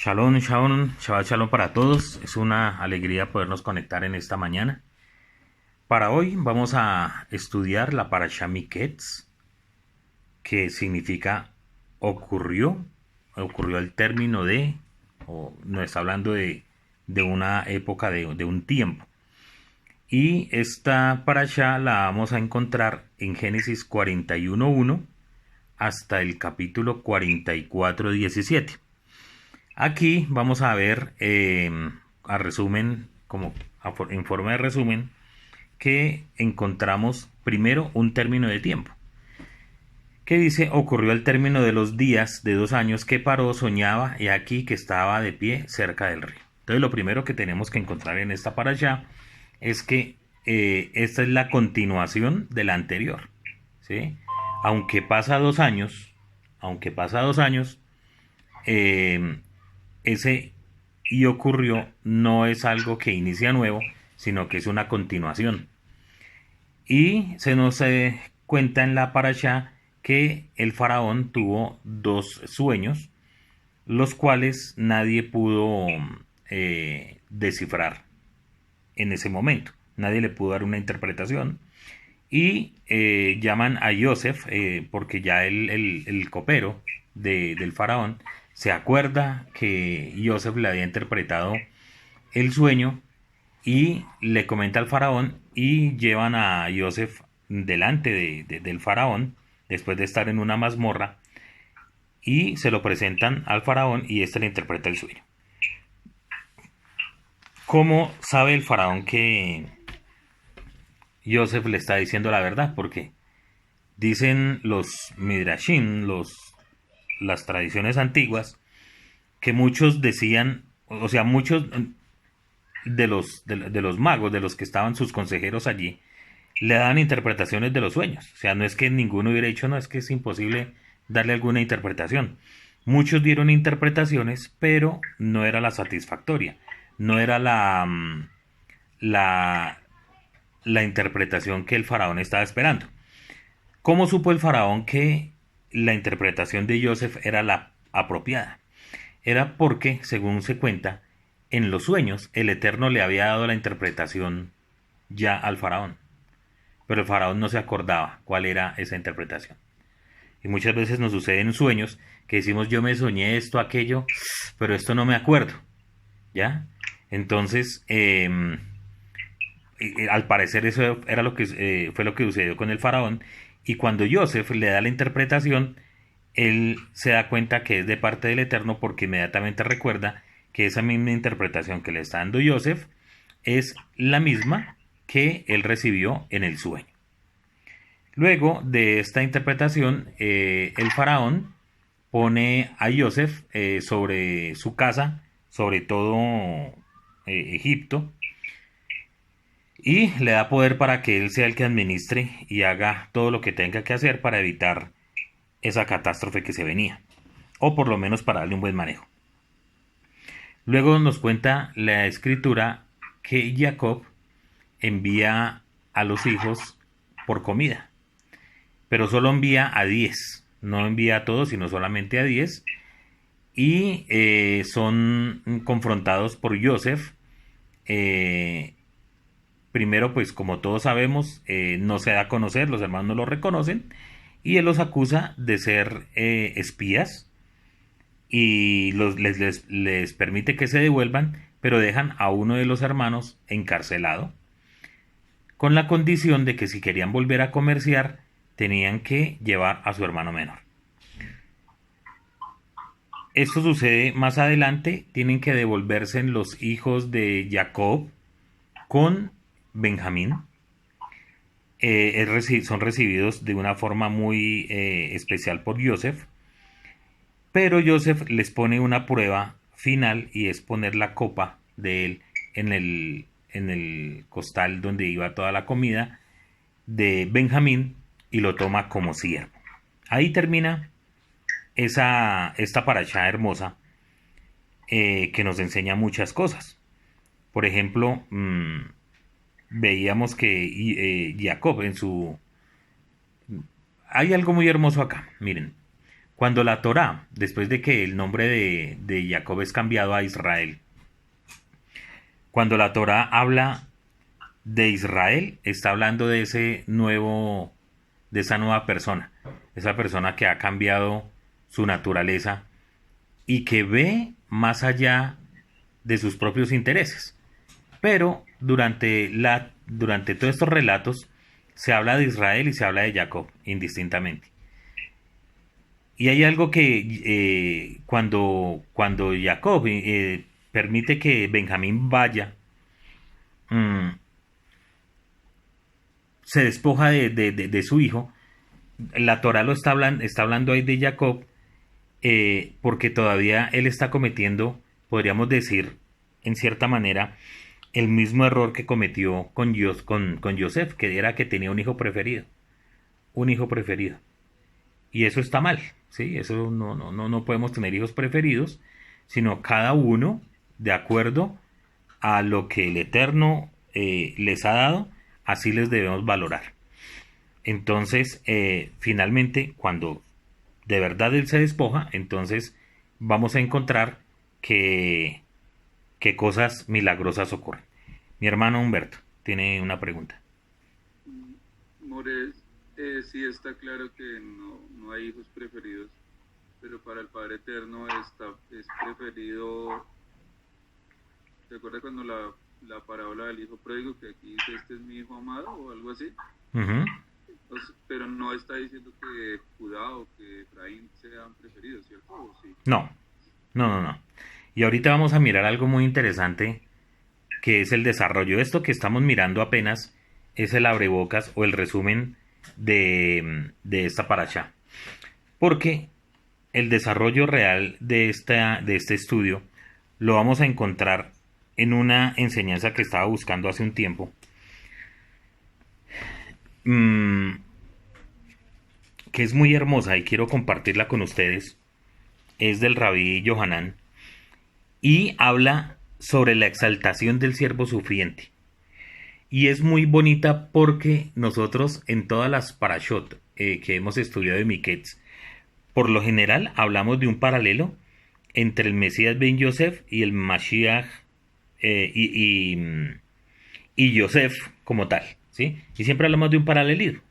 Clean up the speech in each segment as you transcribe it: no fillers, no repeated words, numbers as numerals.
Shalom, shalom, Shabbat shalom para todos. Es una alegría podernos conectar en esta mañana. Para hoy vamos a estudiar la Parashá Miketz, que significa ocurrió, ocurrió al término de, o nos está hablando de una época, de un tiempo. Y esta Parashá la vamos a encontrar en Génesis 41:1 hasta el capítulo 44:17. Aquí vamos a ver a resumen, en forma de resumen, que encontramos primero un término de tiempo. Que dice, ocurrió el término de los días de 2 años que paró, soñaba, y aquí que estaba de pie cerca del río. Entonces lo primero que tenemos que encontrar en esta parashá es que esta es la continuación de la anterior. ¿Sí? Aunque pasa 2 años, aunque pasa 2 años, eh, ese y ocurrió no es algo que inicia nuevo, sino que es una continuación. Y se nos cuenta en la parashá que el faraón tuvo dos sueños, los cuales nadie pudo descifrar en ese momento. Nadie le pudo dar una interpretación. Y llaman a Yosef, porque ya el copero del faraón se acuerda que Yosef le había interpretado el sueño y le comenta al faraón y llevan a Yosef delante del faraón después de estar en una mazmorra y se lo presentan al faraón y éste le interpreta el sueño. ¿Cómo sabe el faraón que Yosef le está diciendo la verdad? Porque dicen los midrashim, las tradiciones antiguas, que muchos decían, o sea, muchos de los magos, de los que estaban sus consejeros allí, le daban interpretaciones de los sueños. O sea, no es que ninguno hubiera dicho, no, es que es imposible darle alguna interpretación. Muchos dieron interpretaciones, pero no era la satisfactoria. No era la, la interpretación que el faraón estaba esperando. ¿Cómo supo el faraón que la interpretación de Yosef era la apropiada? Era porque, según se cuenta, en los sueños el Eterno le había dado la interpretación ya al faraón, pero el faraón no se acordaba cuál era esa interpretación. Y muchas veces nos sucede en sueños que decimos yo me soñé esto, aquello, pero esto no me acuerdo, ¿ya? Entonces, al parecer eso era fue lo que sucedió con el faraón, y cuando Joseph le da la interpretación, él se da cuenta que es de parte del Eterno porque inmediatamente recuerda que esa misma interpretación que le está dando Joseph es la misma que él recibió en el sueño. Luego de esta interpretación, el faraón pone a Joseph sobre su casa, sobre todo Egipto, y le da poder para que él sea el que administre y haga todo lo que tenga que hacer para evitar esa catástrofe que se venía, o por lo menos para darle un buen manejo. Luego nos cuenta la escritura que Jacob envía a los hijos por comida, pero solo envía a 10, no envía a todos, sino solamente a 10, y son confrontados por Joseph. Primero, pues como todos sabemos, no se da a conocer, los hermanos no lo reconocen, y él los acusa de ser espías y les permite que se devuelvan, pero dejan a uno de los hermanos encarcelado, con la condición de que si querían volver a comerciar, tenían que llevar a su hermano menor. Esto sucede más adelante, tienen que devolverse los hijos de Jacob con Benjamín. Son recibidos de una forma muy especial por Joseph, pero Joseph les pone una prueba final y es poner la copa de él en el costal donde iba toda la comida de Benjamín y lo toma como siervo. Ahí termina esta parashá hermosa que nos enseña muchas cosas. Por ejemplo, veíamos que Jacob en su... Hay algo muy hermoso acá, miren. Cuando la Torá, después de que el nombre de Jacob es cambiado a Israel, cuando la Torá habla de Israel, está hablando de ese nuevo, de esa nueva persona, esa persona que ha cambiado su naturaleza y que ve más allá de sus propios intereses. Pero durante todos estos relatos se habla de Israel y se habla de Jacob indistintamente. Y hay algo que cuando Jacob permite que Benjamín vaya, mm, se despoja de su hijo. La Torah está hablando ahí de Jacob, porque todavía él está cometiendo, podríamos decir, en cierta manera, el mismo error que cometió con Joseph, que era que tenía un hijo preferido. Un hijo preferido. Y eso está mal, ¿sí? Eso no podemos tener hijos preferidos, sino cada uno de acuerdo a lo que el Eterno les ha dado, así les debemos valorar. Entonces, finalmente, cuando de verdad él se despoja, entonces vamos a encontrar que cosas milagrosas ocurren. Mi hermano Humberto tiene una pregunta. More, sí está claro que no hay hijos preferidos, pero para el Padre Eterno es preferido. ¿Te acuerdas cuando la parábola del hijo pródigo, que aquí dice este es mi hijo amado o algo así? Ujú. Pero no está diciendo que Judá o que Efraín sean preferidos, ¿cierto? ¿O sí? No, no. Y ahorita vamos a mirar algo muy interesante, que es el desarrollo. Esto que estamos mirando apenas es el abrebocas o el resumen de esta paracha. Porque el desarrollo real de este estudio lo vamos a encontrar en una enseñanza que estaba buscando hace un tiempo, mm, que es muy hermosa y quiero compartirla con ustedes. Es del Rabí Yohanan y habla sobre la exaltación del siervo sufriente. Y es muy bonita porque nosotros en todas las parashot que hemos estudiado de Miketz, por lo general hablamos de un paralelo entre el Mesías Ben Yosef y el Mashiach, eh, y, y, y Yosef como tal, ¿sí? Y siempre hablamos de un paralelismo.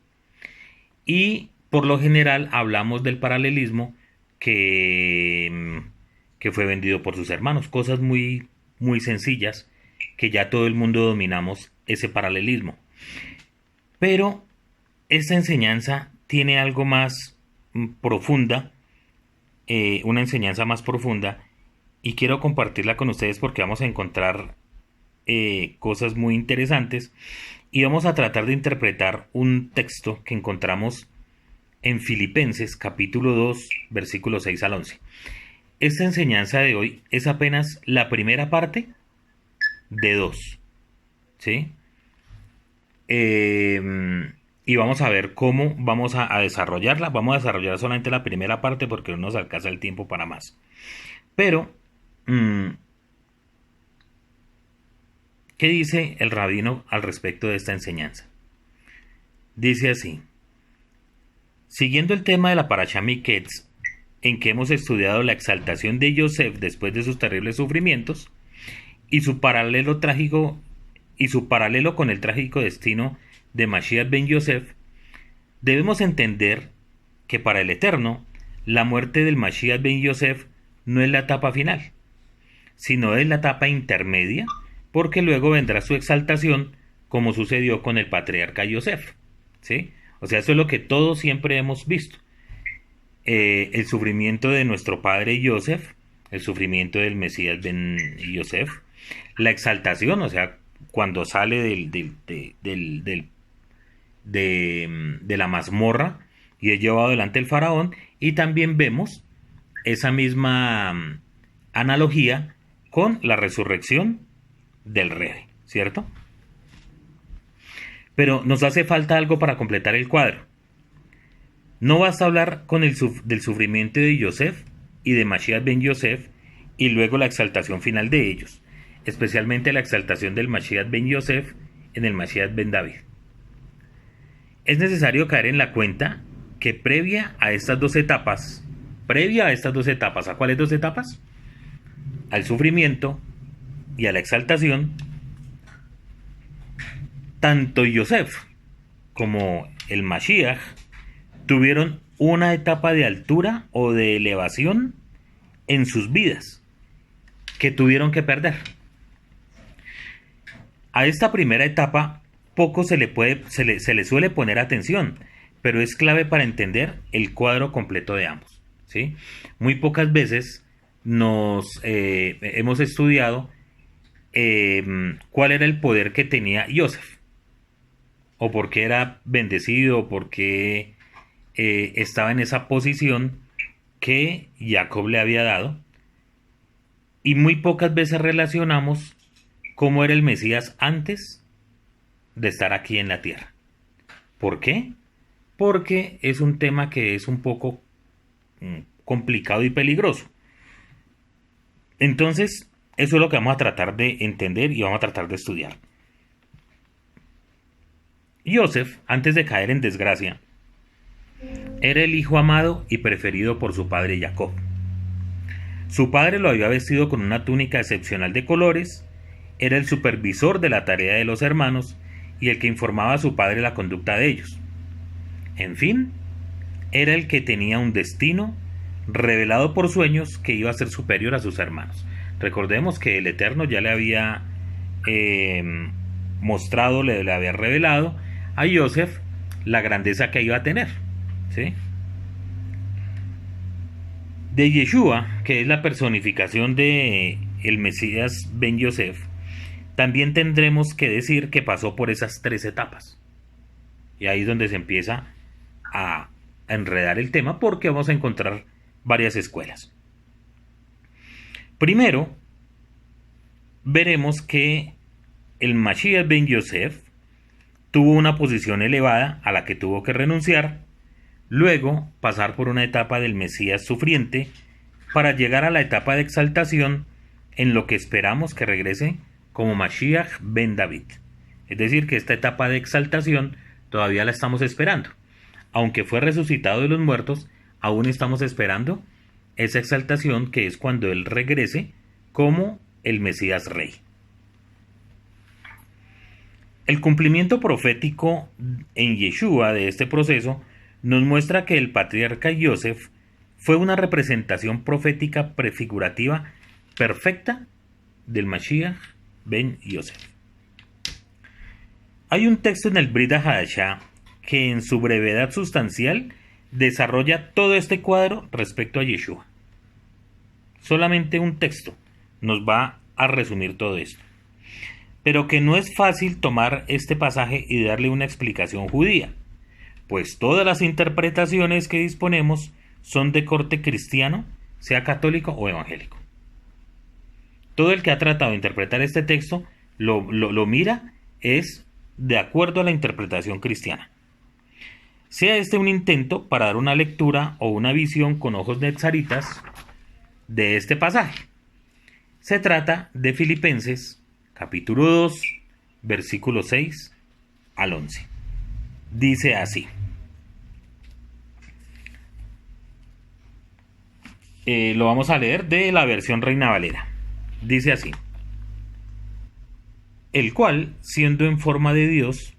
Y por lo general hablamos del paralelismo que fue vendido por sus hermanos. Cosas muy sencillas que ya todo el mundo dominamos ese paralelismo. Pero esta enseñanza tiene algo más profunda, una enseñanza más profunda, y quiero compartirla con ustedes porque vamos a encontrar cosas muy interesantes y vamos a tratar de interpretar un texto que encontramos en Filipenses capítulo 2 versículos 6 al 11. Esta enseñanza de hoy es apenas la primera parte de dos, ¿sí? Y vamos a ver cómo vamos a desarrollarla. Vamos a desarrollar solamente la primera parte porque no nos alcanza el tiempo para más. Pero, ¿qué dice el rabino al respecto de esta enseñanza? Dice así: siguiendo el tema de la Parashá Miketz, en que hemos estudiado la exaltación de Yosef después de sus terribles sufrimientos y su paralelo trágico y su paralelo con el trágico destino de Mashiach ben Yosef, debemos entender que para el Eterno la muerte del Mashiach ben Yosef no es la etapa final, sino es la etapa intermedia, porque luego vendrá su exaltación, como sucedió con el patriarca Yosef, ¿sí? O sea, eso es lo que todos siempre hemos visto. El sufrimiento de nuestro padre Yosef, el sufrimiento del Mesías ben Yosef, la exaltación, o sea, cuando sale de la mazmorra y es llevado delante del faraón, y también vemos esa misma analogía con la resurrección del rey, ¿cierto? Pero nos hace falta algo para completar el cuadro. No basta hablar del sufrimiento de Yosef y de Mashiach ben Yosef y luego la exaltación final de ellos, especialmente la exaltación del Mashiach ben Yosef en el Mashiach ben David. Es necesario caer en la cuenta que previa a estas dos etapas previa a estas dos etapas. ¿A cuáles dos etapas? Al sufrimiento y a la exaltación. Tanto Yosef como el Mashiach tuvieron una etapa de altura o de elevación en sus vidas que tuvieron que perder. A esta primera etapa poco se le suele poner atención, pero es clave para entender el cuadro completo de ambos, ¿sí? Muy pocas veces hemos estudiado cuál era el poder que tenía Yosef, o por qué era bendecido, o por qué estaba en esa posición que Jacob le había dado, y muy pocas veces relacionamos cómo era el Mesías antes de estar aquí en la tierra. ¿Por qué? Porque es un tema que es un poco complicado y peligroso. Entonces, eso es lo que vamos a tratar de entender y vamos a tratar de estudiar. Yosef, antes de caer en desgracia, era el hijo amado y preferido por su padre Jacob. Su padre lo había vestido con una túnica excepcional de colores, era el supervisor de la tarea de los hermanos y el que informaba a su padre la conducta de ellos. En fin, era el que tenía un destino revelado por sueños que iba a ser superior a sus hermanos. Recordemos que el Eterno ya le había mostrado, le había revelado a Yosef la grandeza que iba a tener, ¿sí? De Yeshua, que es la personificación de el Mesías Ben Yosef, también tendremos que decir que pasó por esas tres etapas. Y ahí es donde se empieza a enredar el tema, porque vamos a encontrar varias escuelas. Primero, veremos que el Mashiach Ben Yosef tuvo una posición elevada a la que tuvo que renunciar, luego pasar por una etapa del Mesías sufriente para llegar a la etapa de exaltación en lo que esperamos que regrese como Mashiach Ben David. Es decir, que esta etapa de exaltación todavía la estamos esperando. Aunque fue resucitado de los muertos, aún estamos esperando esa exaltación, que es cuando él regrese como el Mesías Rey. El cumplimiento profético en Yeshua de este proceso nos muestra que el patriarca Yosef fue una representación profética prefigurativa perfecta del Mashiach Ben Yosef. Hay un texto en el Brit HaDashah que en su brevedad sustancial desarrolla todo este cuadro respecto a Yeshua. Solamente un texto nos va a resumir todo esto. Pero que no es fácil tomar este pasaje y darle una explicación judía, pues todas las interpretaciones que disponemos son de corte cristiano, sea católico o evangélico. Todo el que ha tratado de interpretar este texto lo mira es de acuerdo a la interpretación cristiana. Sea este un intento para dar una lectura o una visión con ojos netzaritas de este pasaje. Se trata de Filipenses, capítulo 2, versículo 6 al 11. Dice así. Lo vamos a leer de la versión Reina Valera. Dice así: el cual, siendo en forma de Dios,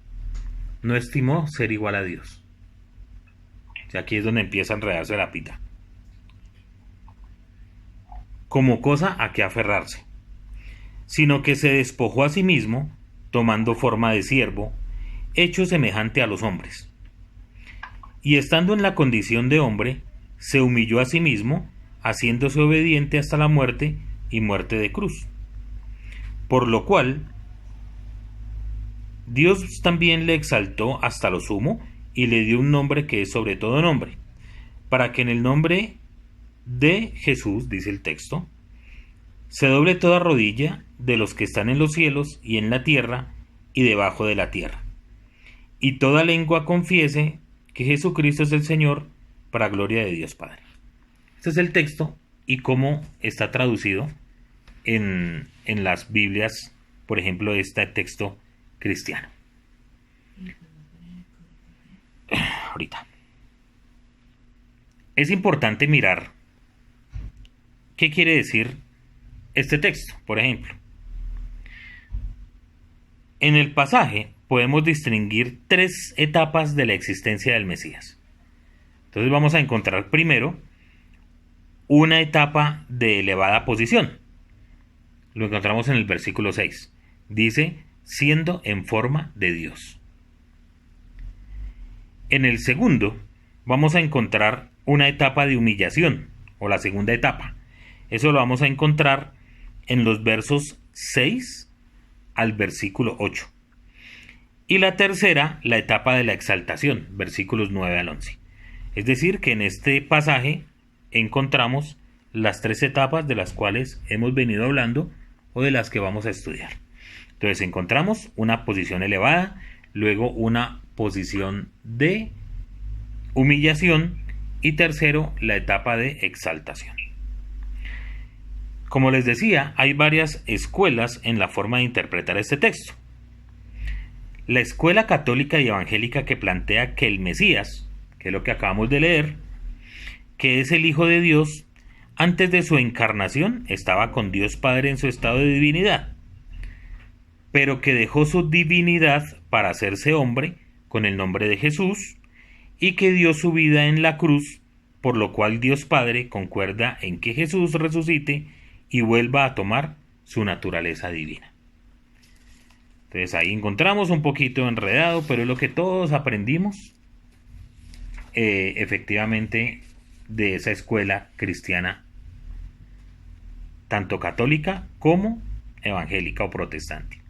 no estimó ser igual a Dios. O sea, aquí es donde empieza a enredarse la pita. Como cosa a que aferrarse, sino que se despojó a sí mismo, tomando forma de siervo, hecho semejante a los hombres. Y estando en la condición de hombre, se humilló a sí mismo, haciéndose obediente hasta la muerte y muerte de cruz. Por lo cual, Dios también le exaltó hasta lo sumo y le dio un nombre que es sobre todo nombre, para que en el nombre de Jesús, dice el texto, se doble toda rodilla de los que están en los cielos y en la tierra y debajo de la tierra, y toda lengua confiese que Jesucristo es el Señor, para gloria de Dios Padre. Este es el texto y cómo está traducido en las Biblias, por ejemplo, este texto cristiano. Ahorita. Es importante mirar ¿Qué quiere decir este texto? Por ejemplo, en el pasaje podemos distinguir 3 etapas de la existencia del Mesías. Entonces vamos a encontrar primero una etapa de elevada posición. Lo encontramos en el versículo 6. Dice, siendo en forma de Dios. En el segundo, vamos a encontrar una etapa de humillación, o la segunda etapa. Eso lo vamos a encontrar en los versos 6 al versículo 8. Y la tercera, la etapa de la exaltación, versículos 9 al 11. Es decir, que en este pasaje encontramos las 3 etapas de las cuales hemos venido hablando o de las que vamos a estudiar. Entonces encontramos una posición elevada, luego una posición de humillación y tercero, la etapa de exaltación. Como les decía, hay varias escuelas en la forma de interpretar este texto. La escuela católica y evangélica que plantea que el Mesías, que es lo que acabamos de leer, que es el Hijo de Dios, antes de su encarnación estaba con Dios Padre en su estado de divinidad, pero que dejó su divinidad para hacerse hombre con el nombre de Jesús y que dio su vida en la cruz, por lo cual Dios Padre concuerda en que Jesús resucite y vuelva a tomar su naturaleza divina. Entonces ahí encontramos un poquito enredado, pero es lo que todos aprendimos efectivamente de esa escuela cristiana, tanto católica como evangélica o protestante.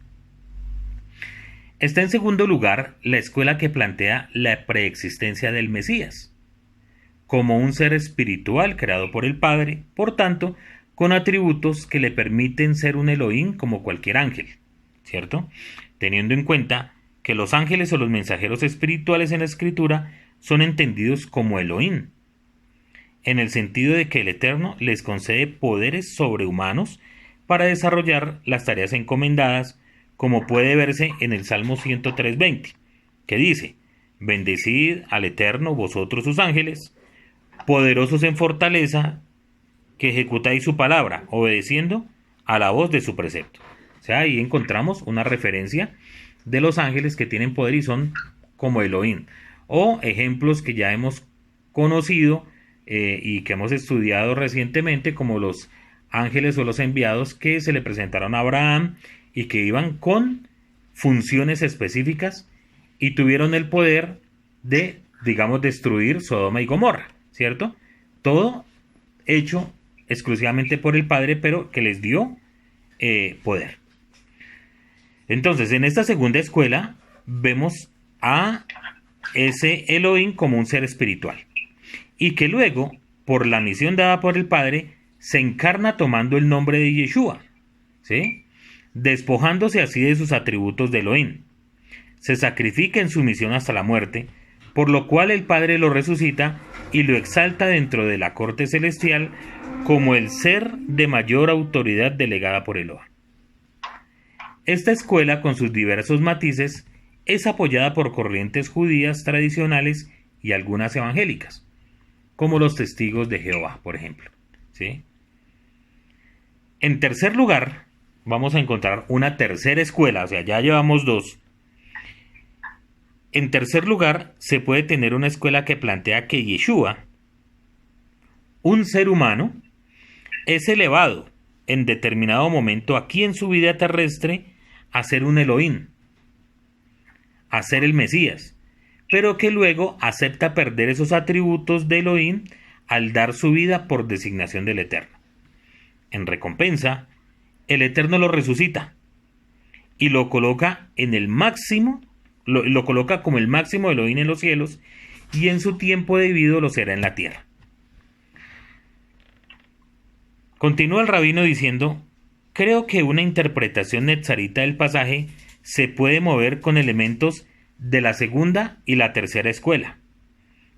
Está en segundo lugar la escuela que plantea la preexistencia del Mesías, como un ser espiritual creado por el Padre, por tanto, con atributos que le permiten ser un Elohim como cualquier ángel, ¿cierto? Teniendo en cuenta que los ángeles o los mensajeros espirituales en la Escritura son entendidos como Elohim, en el sentido de que el Eterno les concede poderes sobrehumanos para desarrollar las tareas encomendadas, como puede verse en el Salmo 103:20, que dice, bendecid al Eterno vosotros sus ángeles, poderosos en fortaleza, que ejecutáis su palabra, obedeciendo a la voz de su precepto. O sea, ahí encontramos una referencia de los ángeles que tienen poder y son como Elohim. O ejemplos que ya hemos conocido y que hemos estudiado recientemente, como los ángeles o los enviados que se le presentaron a Abraham y que iban con funciones específicas y tuvieron el poder de, digamos, destruir Sodoma y Gomorra, ¿cierto? Todo hecho exclusivamente por el Padre, pero que les dio poder. Entonces, en esta segunda escuela vemos a ese Elohim como un ser espiritual y que luego, por la misión dada por el Padre, se encarna tomando el nombre de Yeshua, ¿sí? Despojándose así de sus atributos de Elohim. Se sacrifica en su misión hasta la muerte, por lo cual el Padre lo resucita y lo exalta dentro de la corte celestial como el ser de mayor autoridad delegada por Eloa. Esta escuela, con sus diversos matices, es apoyada por corrientes judías tradicionales y algunas evangélicas, como los testigos de Jehová, por ejemplo, ¿sí? En tercer lugar, vamos a encontrar una tercera escuela, o sea, ya llevamos 2. En tercer lugar, se puede tener una escuela que plantea que Yeshua, un ser humano, es elevado en determinado momento aquí en su vida terrestre a ser un Elohim, a ser el Mesías, pero que luego acepta perder esos atributos de Elohim al dar su vida por designación del Eterno. En recompensa, el Eterno lo resucita y lo coloca en el máximo, lo coloca como el máximo Elohim en los cielos, y en su tiempo debido lo será en la tierra. Continúa el rabino diciendo, creo que una interpretación netzarita del pasaje se puede mover con elementos de la segunda y la tercera escuela,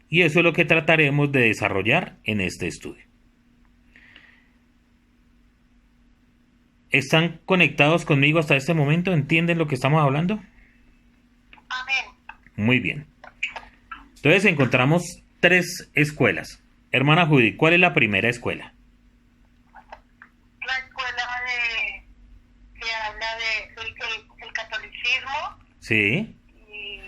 y eso es lo que trataremos de desarrollar en este estudio. ¿Están conectados conmigo hasta este momento? ¿Entienden lo que estamos hablando? Amén. Muy bien. Entonces encontramos 3 escuelas. Hermana Judy, ¿cuál es la primera escuela? Sí, y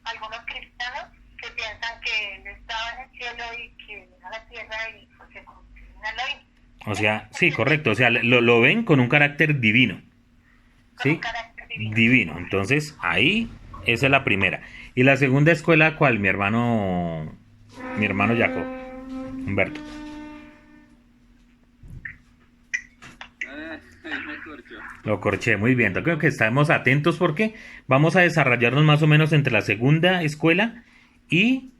algunos cristianos que piensan que él estaba en el cielo y que vino a la tierra y pues se convirtió en Elohim. o sea, sí, correcto, o sea, lo ven con un carácter divino, Con un ¿sí? carácter divino. Divino, entonces ahí esa es la primera. Y la segunda escuela, ¿cuál? Mi hermano Jacob, Humberto. Ahí me corchó. Lo corché muy bien. Yo creo que estamos atentos porque vamos a desarrollarnos más o menos entre la segunda escuela y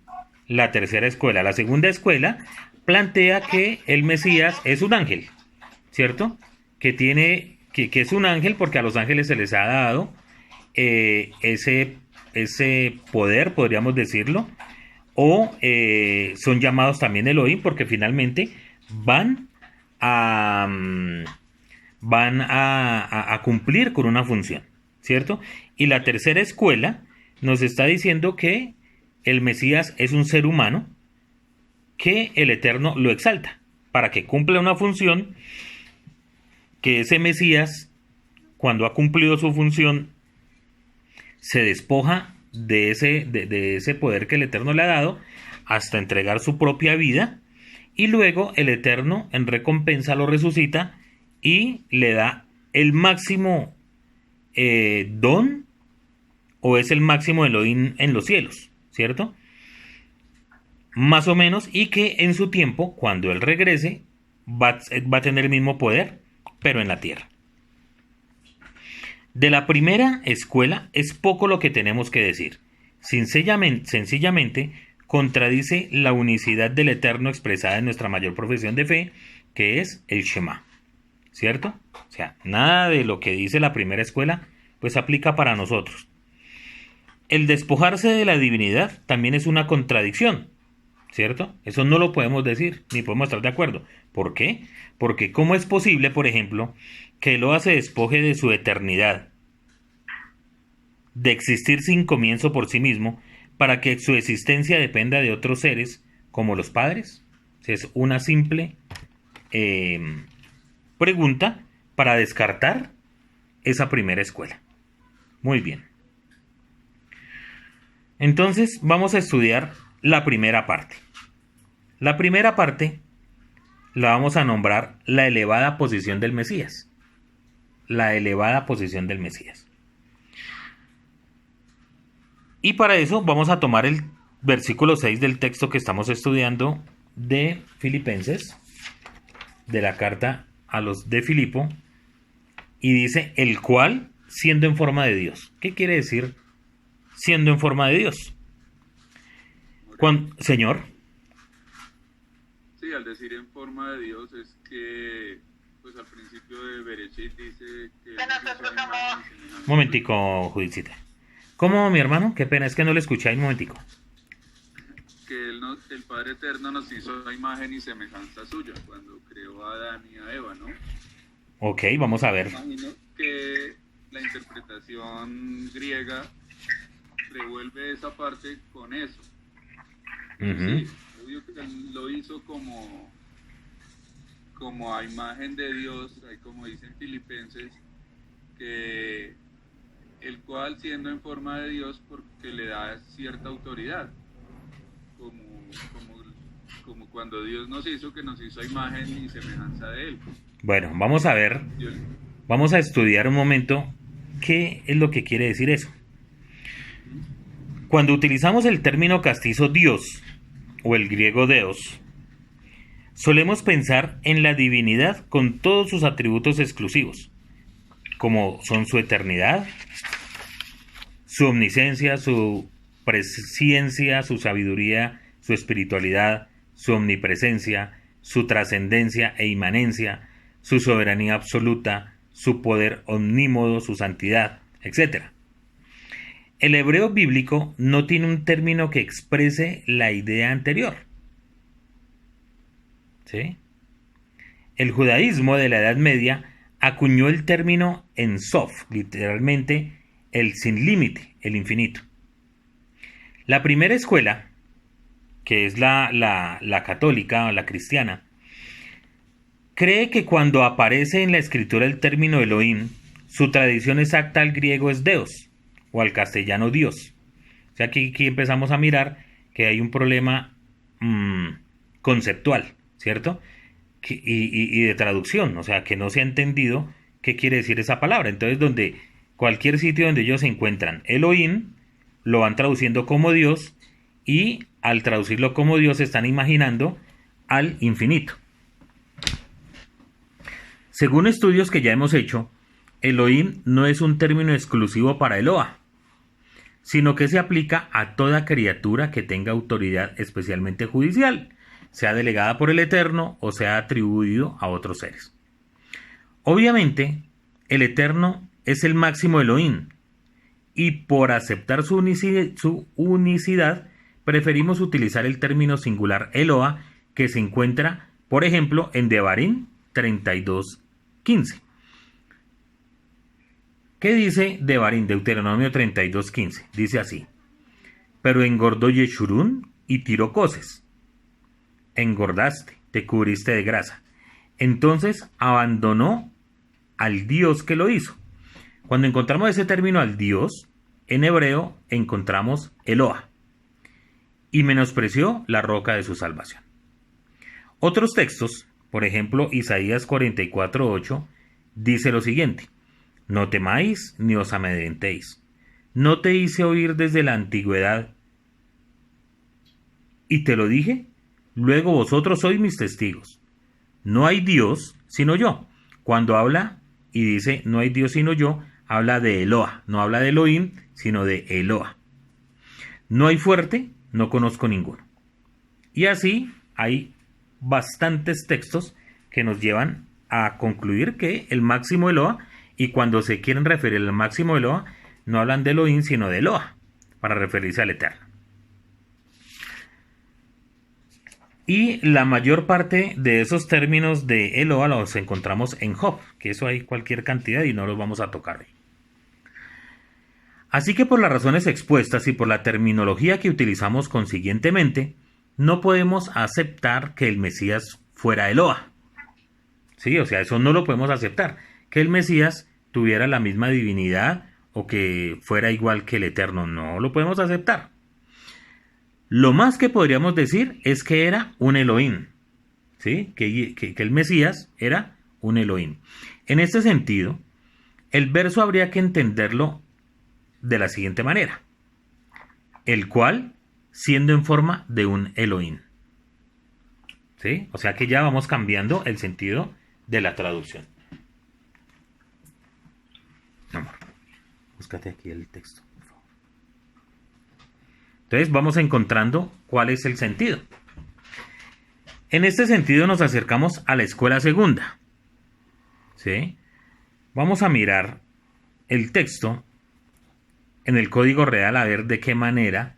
la tercera escuela. La segunda escuela plantea que el Mesías es un ángel, ¿cierto? Que es un ángel porque a los ángeles se les ha dado ese poder, podríamos decirlo, o son llamados también Elohim porque finalmente van a, van a cumplir con una función, ¿cierto? Y la tercera escuela nos está diciendo que el Mesías es un ser humano que el Eterno lo exalta para que cumpla una función, que ese Mesías, cuando ha cumplido su función, se despoja de ese poder que el Eterno le ha dado hasta entregar su propia vida, y luego el Eterno en recompensa lo resucita y le da el máximo don, o es el máximo Elohim en los cielos, ¿cierto? Más o menos, y que en su tiempo, cuando él regrese, va a tener el mismo poder, pero en la tierra. De la primera escuela es poco lo que tenemos que decir. Sencillamente contradice la unicidad del Eterno expresada en nuestra mayor profesión de fe, que es el Shema, ¿cierto? O sea, nada de lo que dice la primera escuela pues aplica para nosotros. El despojarse de la divinidad también es una contradicción, ¿cierto? Eso no lo podemos decir, ni podemos estar de acuerdo. ¿Por qué? Porque ¿cómo es posible, por ejemplo, que Eloa se despoje de su eternidad, de existir sin comienzo por sí mismo, para que su existencia dependa de otros seres como los padres? Es una simple pregunta para descartar esa primera escuela. Muy bien. Entonces vamos a estudiar la primera parte. La primera parte la vamos a nombrar la elevada posición del Mesías. La elevada posición del Mesías. Y para eso vamos a tomar el versículo 6 del texto que estamos estudiando de Filipenses, de la carta a los de Filipo, y dice, el cual, siendo en forma de Dios. ¿Qué quiere decir siendo en forma de Dios? Señor. Sí, al decir en forma de Dios es que, pues al principio de Bereshit dice que... Un momentico, Judicita. ¿Cómo, mi hermano? Qué pena, es que no le escuché ahí un momentico. Que el Padre Eterno nos hizo a imagen y semejanza suya cuando creó a Adán y a Eva, ¿no? Ok, vamos a ver. Imagino que la interpretación griega revuelve esa parte con eso. Sí, obvio que él lo hizo como a imagen de Dios, ahí como dicen Filipenses, que el cual siendo en forma de Dios porque le da cierta autoridad, como cuando Dios nos hizo, que nos hizo a imagen y semejanza de Él. Bueno, vamos a ver, vamos a estudiar un momento qué es lo que quiere decir eso. Cuando utilizamos el término castizo Dios, o el griego Deos, solemos pensar en la divinidad con todos sus atributos exclusivos, como son su eternidad, su omnisciencia, su presciencia, su sabiduría, su espiritualidad, su omnipresencia, su trascendencia e inmanencia, su soberanía absoluta, su poder omnímodo, su santidad, etc. El hebreo bíblico no tiene un término que exprese la idea anterior. ¿Sí? El judaísmo de la Edad Media acuñó el término En Sof, literalmente el sin límite, el infinito. La primera escuela, que es la católica o la cristiana, cree que cuando aparece en la escritura el término Elohim, su tradición exacta al griego es Deos, o al castellano Dios. O sea, aquí empezamos a mirar que hay un problema conceptual, ¿cierto? Y de traducción, o sea, que no se ha entendido qué quiere decir esa palabra. Entonces, cualquier sitio donde ellos se encuentran Elohim, lo van traduciendo como Dios, y al traducirlo como Dios están imaginando al infinito. Según estudios que ya hemos hecho, Elohim no es un término exclusivo para Eloa, sino que se aplica a toda criatura que tenga autoridad especialmente judicial, sea delegada por el Eterno o sea atribuido a otros seres. Obviamente, el Eterno es el máximo Elohim, y por aceptar su unicidad, preferimos utilizar el término singular Eloa, que se encuentra, por ejemplo, en Devarim 32:15. ¿Qué dice Devarim, Deuteronomio 32:15? Dice así: pero engordó Yeshurún y tiró coces. Engordaste, te cubriste de grasa. Entonces abandonó al Dios que lo hizo. Cuando encontramos ese término al Dios, en hebreo encontramos Eloa, y menospreció la roca de su salvación. Otros textos, por ejemplo Isaías 44:8, dice lo siguiente: no temáis ni os amedrentéis. ¿No te hice oír desde la antigüedad y te lo dije? Luego vosotros sois mis testigos. No hay Dios sino yo. Cuando habla y dice no hay Dios sino yo, habla de Eloa, no habla de Elohim, sino de Eloa. No hay fuerte, no conozco ninguno. Y así hay bastantes textos que nos llevan a concluir que el máximo Eloa, y cuando se quieren referir al máximo Eloa, no hablan de Elohim, sino de Eloa, para referirse al Eterno. Y la mayor parte de esos términos de Eloa los encontramos en Job, que eso hay cualquier cantidad y no los vamos a tocar hoy. Así que por las razones expuestas y por la terminología que utilizamos consiguientemente, no podemos aceptar que el Mesías fuera Eloa. Sí, o sea, eso no lo podemos aceptar, que el Mesías tuviera la misma divinidad o que fuera igual que el Eterno, no lo podemos aceptar. Lo más que podríamos decir es que era un Elohim, ¿sí? Que el Mesías era un Elohim. En este sentido, el verso habría que entenderlo de la siguiente manera: el cual siendo en forma de un Elohim. ¿Sí? O sea que ya vamos cambiando el sentido de la traducción. Amor, búscate aquí el texto, por favor. Entonces vamos encontrando cuál es el sentido. En este sentido nos acercamos a la escuela segunda. ¿Sí? Vamos a mirar el texto en el Código Real a ver de qué manera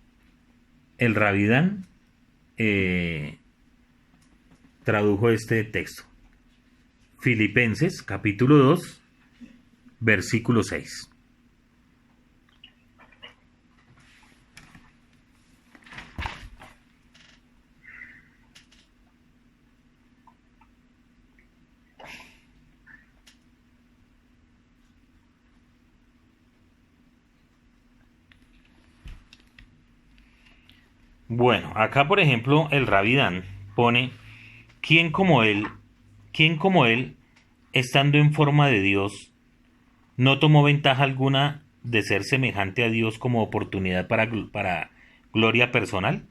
el Rabbi Dan tradujo este texto. Filipenses capítulo 2, versículo 6. Bueno, acá por ejemplo el Rabbi Dan pone: ¿quién como él, estando en forma de Dios, no tomó ventaja alguna de ser semejante a Dios como oportunidad para gloria personal?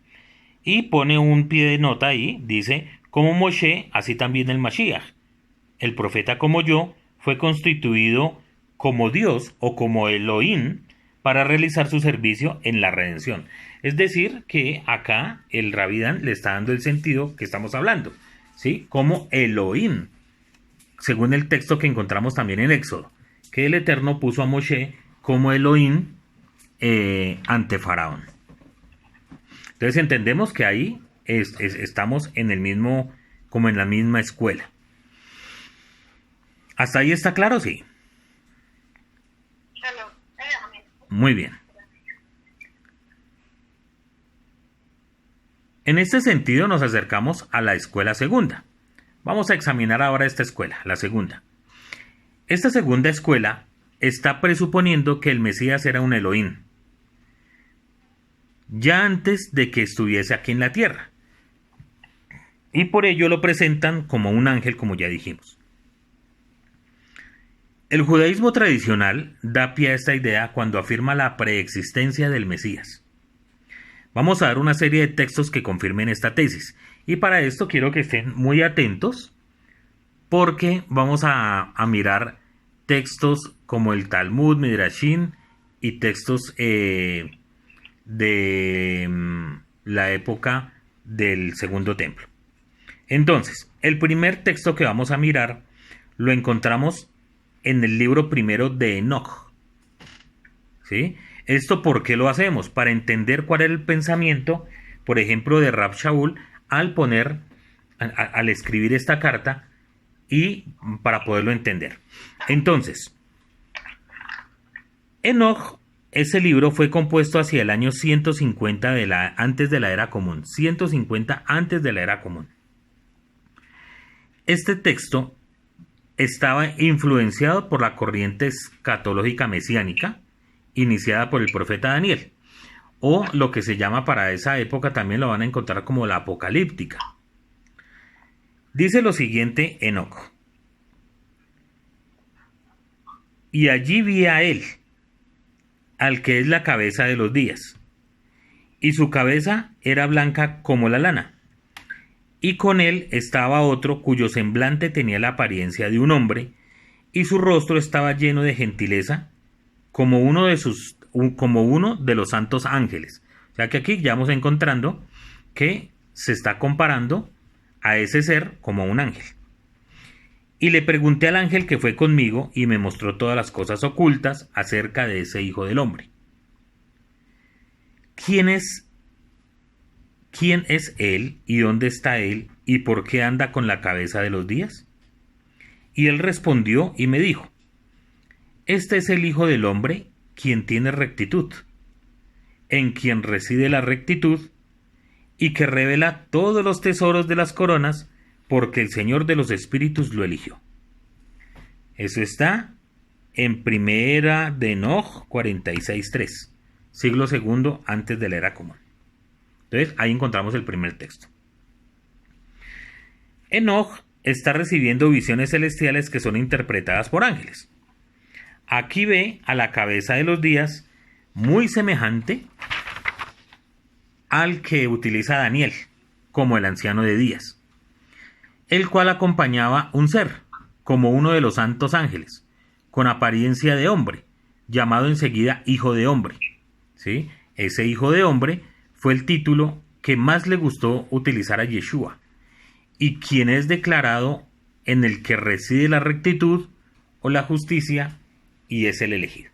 Y pone un pie de nota ahí, dice: como Moshe, así también el Mashiach, el profeta como yo, fue constituido como Dios o como Elohim para realizar su servicio en la redención. Es decir, que acá el Rabbi Dan le está dando el sentido que estamos hablando, ¿sí? Como Elohim, según el texto que encontramos también en Éxodo, que el Eterno puso a Moshe como Elohim ante Faraón. Entonces entendemos que ahí estamos en el mismo, como en la misma escuela. ¿Hasta ahí está claro? Sí. Muy bien. En este sentido nos acercamos a la escuela segunda. Vamos a examinar ahora esta escuela, la segunda. Esta segunda escuela está presuponiendo que el Mesías era un Elohim, ya antes de que estuviese aquí en la tierra. Y por ello lo presentan como un ángel, como ya dijimos. El judaísmo tradicional da pie a esta idea cuando afirma la preexistencia del Mesías. Vamos a dar una serie de textos que confirmen esta tesis. Y para esto quiero que estén muy atentos, porque vamos a mirar textos como el Talmud, Midrashim y textos de la época del Segundo Templo. Entonces, el primer texto que vamos a mirar lo encontramos en el libro primero de Enoch. ¿Sí? ¿Esto por qué lo hacemos? Para entender cuál era el pensamiento, por ejemplo, de Rab Shaul al escribir esta carta y para poderlo entender. Entonces, Enoch, ese libro fue compuesto hacia el año 150 antes de la era común. 150 antes de la era común. Este texto estaba influenciado por la corriente escatológica mesiánica iniciada por el profeta Daniel, o lo que se llama para esa época también lo van a encontrar como la apocalíptica. Dice lo siguiente Enoch: y allí vi a él, al que es la cabeza de los días, y su cabeza era blanca como la lana, y con él estaba otro cuyo semblante tenía la apariencia de un hombre, y su rostro estaba lleno de gentileza, como uno de los santos ángeles. O sea que aquí ya vamos encontrando que se está comparando a ese ser como un ángel. Y le pregunté al ángel que fue conmigo, y me mostró todas las cosas ocultas acerca de ese hijo del hombre. ¿Quién es él, y dónde está él, y por qué anda con la cabeza de los días? Y él respondió y me dijo: este es el Hijo del Hombre, quien tiene rectitud, en quien reside la rectitud, y que revela todos los tesoros de las coronas, porque el Señor de los Espíritus lo eligió. Eso está en Primera de Enoch 46:3, siglo II antes de la era común. Entonces, ahí encontramos el primer texto. Enoch está recibiendo visiones celestiales que son interpretadas por ángeles. Aquí ve a la cabeza de los días muy semejante al que utiliza Daniel como el anciano de días, el cual acompañaba un ser, como uno de los santos ángeles, con apariencia de hombre, llamado enseguida Hijo de Hombre. ¿Sí? Ese Hijo de Hombre fue el título que más le gustó utilizar a Yeshua, y quien es declarado en el que reside la rectitud o la justicia, y es el elegido.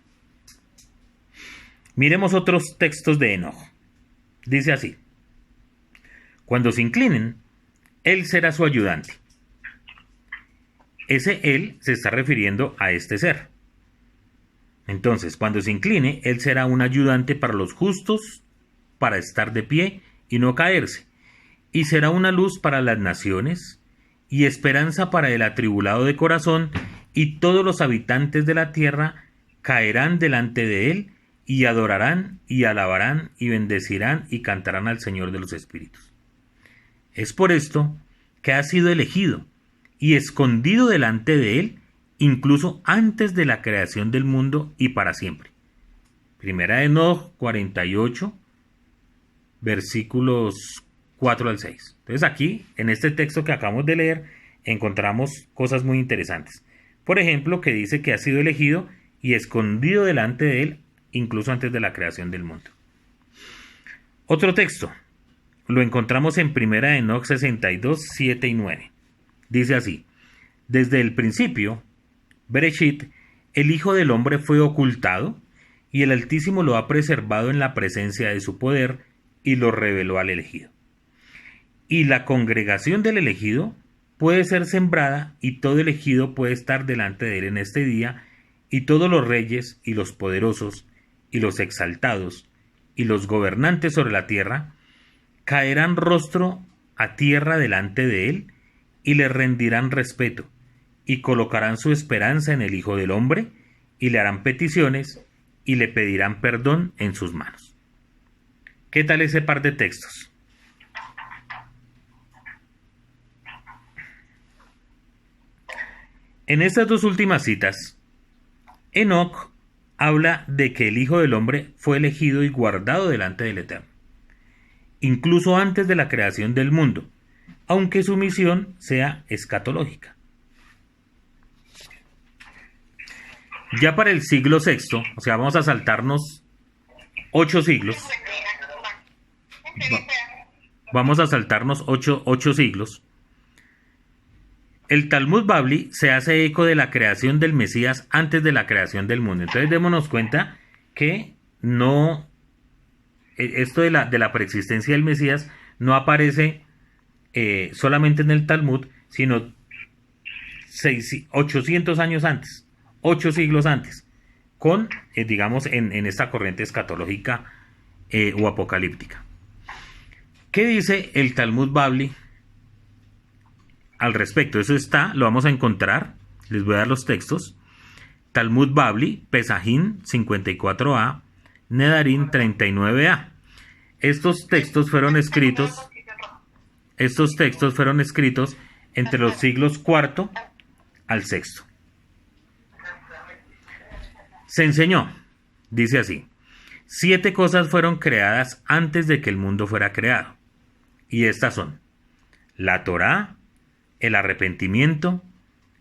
Miremos otros textos de Enoch. Dice así: cuando se inclinen, él será su ayudante. Ese él se está refiriendo a este ser. Entonces, cuando se incline, él será un ayudante para los justos, para estar de pie y no caerse, y será una luz para las naciones, y esperanza para el atribulado de corazón, y todos los habitantes de la tierra caerán delante de él, y adorarán, y alabarán, y bendecirán, y cantarán al Señor de los Espíritus. Es por esto que ha sido elegido, y escondido delante de él, incluso antes de la creación del mundo y para siempre. Primera de Enoch 48, versículos 4 al 6. Entonces aquí, en este texto que acabamos de leer, encontramos cosas muy interesantes. Por ejemplo, que dice que ha sido elegido y escondido delante de él, incluso antes de la creación del mundo. Otro texto, lo encontramos en Primera de Enoch 62, 7 y 9. Dice así: desde el principio, Bereshit, el Hijo del Hombre fue ocultado, y el Altísimo lo ha preservado en la presencia de su poder, y lo reveló al elegido. Y la congregación del elegido puede ser sembrada, y todo elegido puede estar delante de él en este día, y todos los reyes, y los poderosos, y los exaltados, y los gobernantes sobre la tierra, caerán rostro a tierra delante de él, y le rendirán respeto, y colocarán su esperanza en el Hijo del Hombre, y le harán peticiones y le pedirán perdón en sus manos. ¿Qué tal ese par de textos? En estas dos últimas citas, Enoc habla de que el Hijo del Hombre fue elegido y guardado delante del Eterno, incluso antes de la creación del mundo, aunque su misión sea escatológica. Ya para el siglo sexto, o sea, vamos a saltarnos 8 siglos. Vamos a saltarnos 8 siglos. El Talmud Babli se hace eco de la creación del Mesías antes de la creación del mundo. Entonces démonos cuenta que no, esto de la preexistencia del Mesías no aparece solamente en el Talmud, sino 800 años antes, 8 siglos antes, con, digamos, en esta corriente escatológica o apocalíptica. ¿Qué dice el Talmud Babli al respecto? Eso lo vamos a encontrar, les voy a dar los textos. Talmud Babli, Pesajim 54a, Nedarim 39a. Estos textos fueron escritos entre los siglos IV al VI. Se enseñó, dice así: 7 cosas fueron creadas antes de que el mundo fuera creado. Y estas son: la Torá, el arrepentimiento,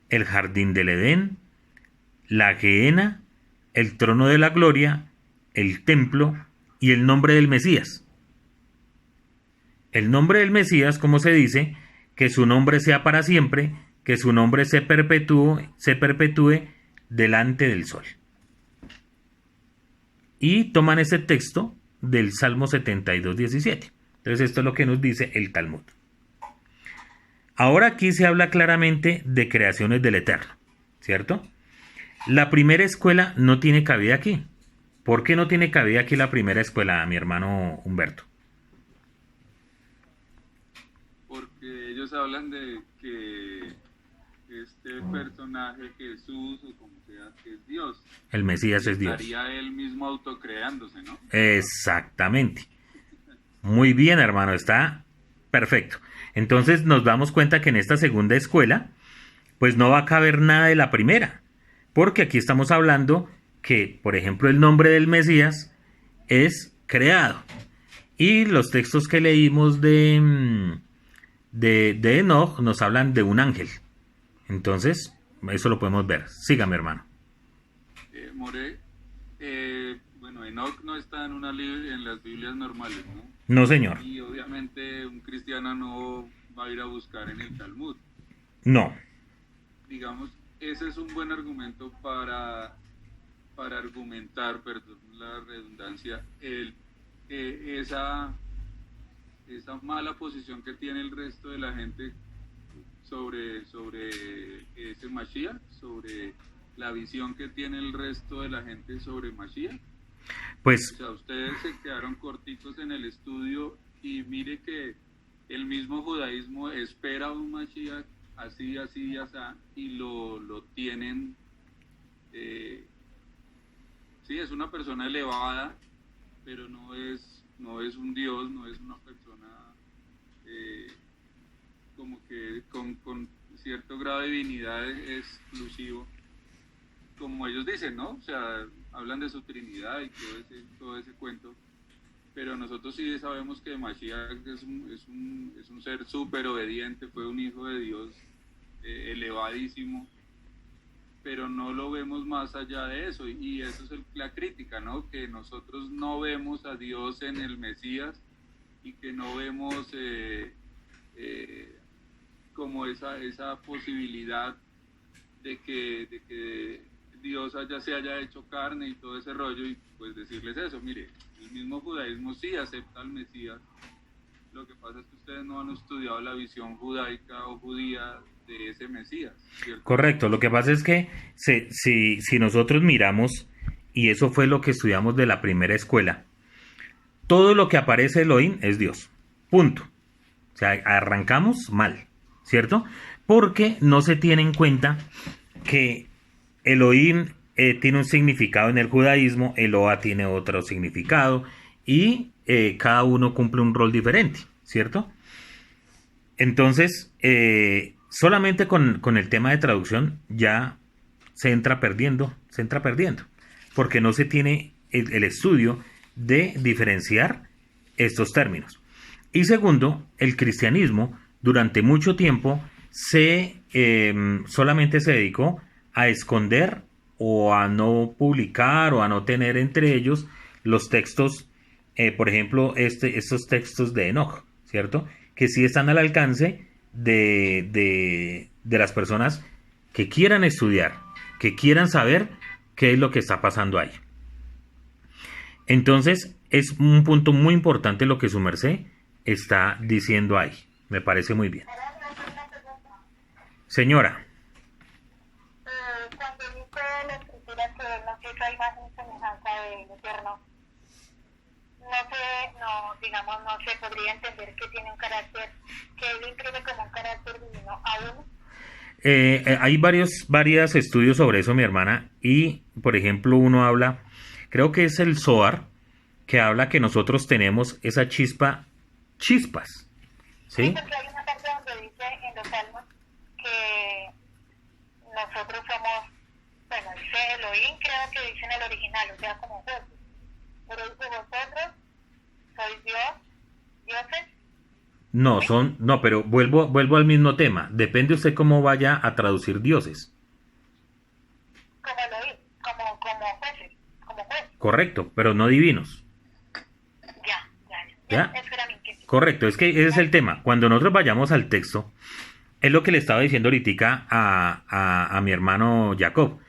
el jardín del Edén, la Gehenna, el trono de la gloria, el templo y el nombre del Mesías. El nombre del Mesías, como se dice, que su nombre sea para siempre, que su nombre se perpetúe delante del sol. Y toman ese texto del Salmo 72:17. Entonces esto es lo que nos dice el Talmud. Ahora aquí se habla claramente de creaciones del Eterno, ¿cierto? La primera escuela no tiene cabida aquí. ¿Por qué no tiene cabida aquí la primera escuela, mi hermano Humberto? Porque ellos hablan de que este personaje, Jesús, o como sea, que es Dios. El Mesías es Dios. Estaría él mismo autocreándose, ¿no? Exactamente. Muy bien, hermano, está perfecto. Entonces nos damos cuenta que en esta segunda escuela, pues no va a caber nada de la primera, porque aquí estamos hablando que, por ejemplo, el nombre del Mesías es creado. Y los textos que leímos de Enoch nos hablan de un ángel. Entonces, eso lo podemos ver. Sígame, hermano. More, bueno, Enoch no está en las Biblias normales, ¿no? No, señor. Y obviamente un cristiano no va a ir a buscar en el Talmud. No. Digamos, ese es un buen argumento para argumentar, perdón la redundancia, esa mala posición que tiene el resto de la gente sobre ese Mashiach, sobre la visión que tiene el resto de la gente sobre Mashiach. Pues, o sea, ustedes se quedaron cortitos en el estudio y mire que el mismo judaísmo espera un Mashiach así, y lo tienen. Sí, es una persona elevada, pero no es un Dios, no es una persona como que con cierto grado de divinidad exclusivo, como ellos dicen, ¿no? O sea, hablan de su Trinidad y todo ese cuento, pero nosotros sí sabemos que Mashiach es un ser súper obediente, fue un hijo de Dios elevadísimo, pero no lo vemos más allá de eso, y eso es la crítica, ¿no? Que nosotros no vemos a Dios en el Mesías y que no vemos como esa posibilidad de que Dios se haya hecho carne y todo ese rollo, y pues decirles eso: mire, el mismo judaísmo sí acepta al Mesías, lo que pasa es que ustedes no han estudiado la visión judaica o judía de ese Mesías, ¿cierto? Correcto, lo que pasa es que si nosotros miramos, y eso fue lo que estudiamos de la primera escuela, todo lo que aparece Elohim es Dios, punto. O sea, arrancamos mal, ¿cierto? Porque no se tiene en cuenta que Elohim tiene un significado en el judaísmo, Eloa tiene otro significado y cada uno cumple un rol diferente, ¿cierto? Entonces, solamente con el tema de traducción ya se entra perdiendo, porque no se tiene el estudio de diferenciar estos términos. Y segundo, el cristianismo durante mucho tiempo solamente se dedicó a esconder o a no publicar o a no tener entre ellos los textos, por ejemplo, estos textos de Enoch, ¿cierto? Que sí están al alcance de las personas que quieran estudiar, que quieran saber qué es lo que está pasando ahí. Entonces, es un punto muy importante lo que su merced está diciendo ahí. Me parece muy bien. Señora. Cuando dice la escritura que no se trae imagen y semejanza del Eterno, no se podría entender que tiene un carácter, que él imprime como un carácter divino aún. Hay varios estudios sobre eso, mi hermana, y por ejemplo uno habla, creo que es el Zohar, que habla que nosotros tenemos esa chispas, ¿sí? Sí, porque hay una parte donde dice en los Salmos que nosotros somos, bueno, dice Elohim, creo que dice en el original, o sea, como jueces, pero dice vosotros sois dioses. No, pero vuelvo al mismo tema. Depende usted cómo vaya a traducir dioses. Como Elohim, como jueces, como jueces. Correcto, pero no divinos. Ya. Correcto, es que ese es el tema. Cuando nosotros vayamos al texto, es lo que le estaba diciendo ahorita a mi hermano Jacob.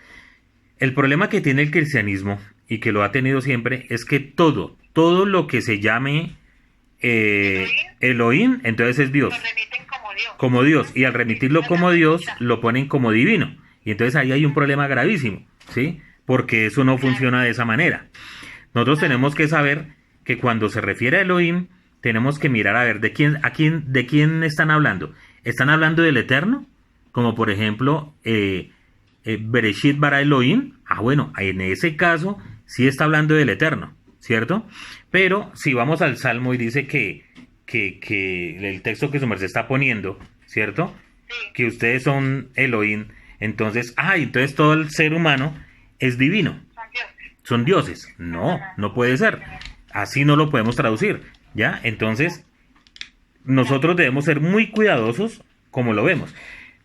El problema que tiene el cristianismo, y que lo ha tenido siempre, es que todo lo que se llame Elohim, entonces es Dios. Lo remiten como Dios. Y al remitirlo como Dios, lo ponen como divino. Y entonces ahí hay un problema gravísimo, ¿sí? Porque eso no funciona de esa manera. Nosotros tenemos que saber que cuando se refiere a Elohim, tenemos que mirar a ver de quién están hablando. ¿Están hablando del Eterno? Como por ejemplo, Bereshit bara Elohim. Bueno, en ese caso sí está hablando del Eterno, ¿cierto? Pero si vamos al Salmo y dice que el texto que su merced está poniendo, ¿cierto? Que ustedes son Elohim, entonces todo el ser humano es divino. Son dioses. No puede ser. Así no lo podemos traducir, ¿ya? Entonces, nosotros debemos ser muy cuidadosos como lo vemos.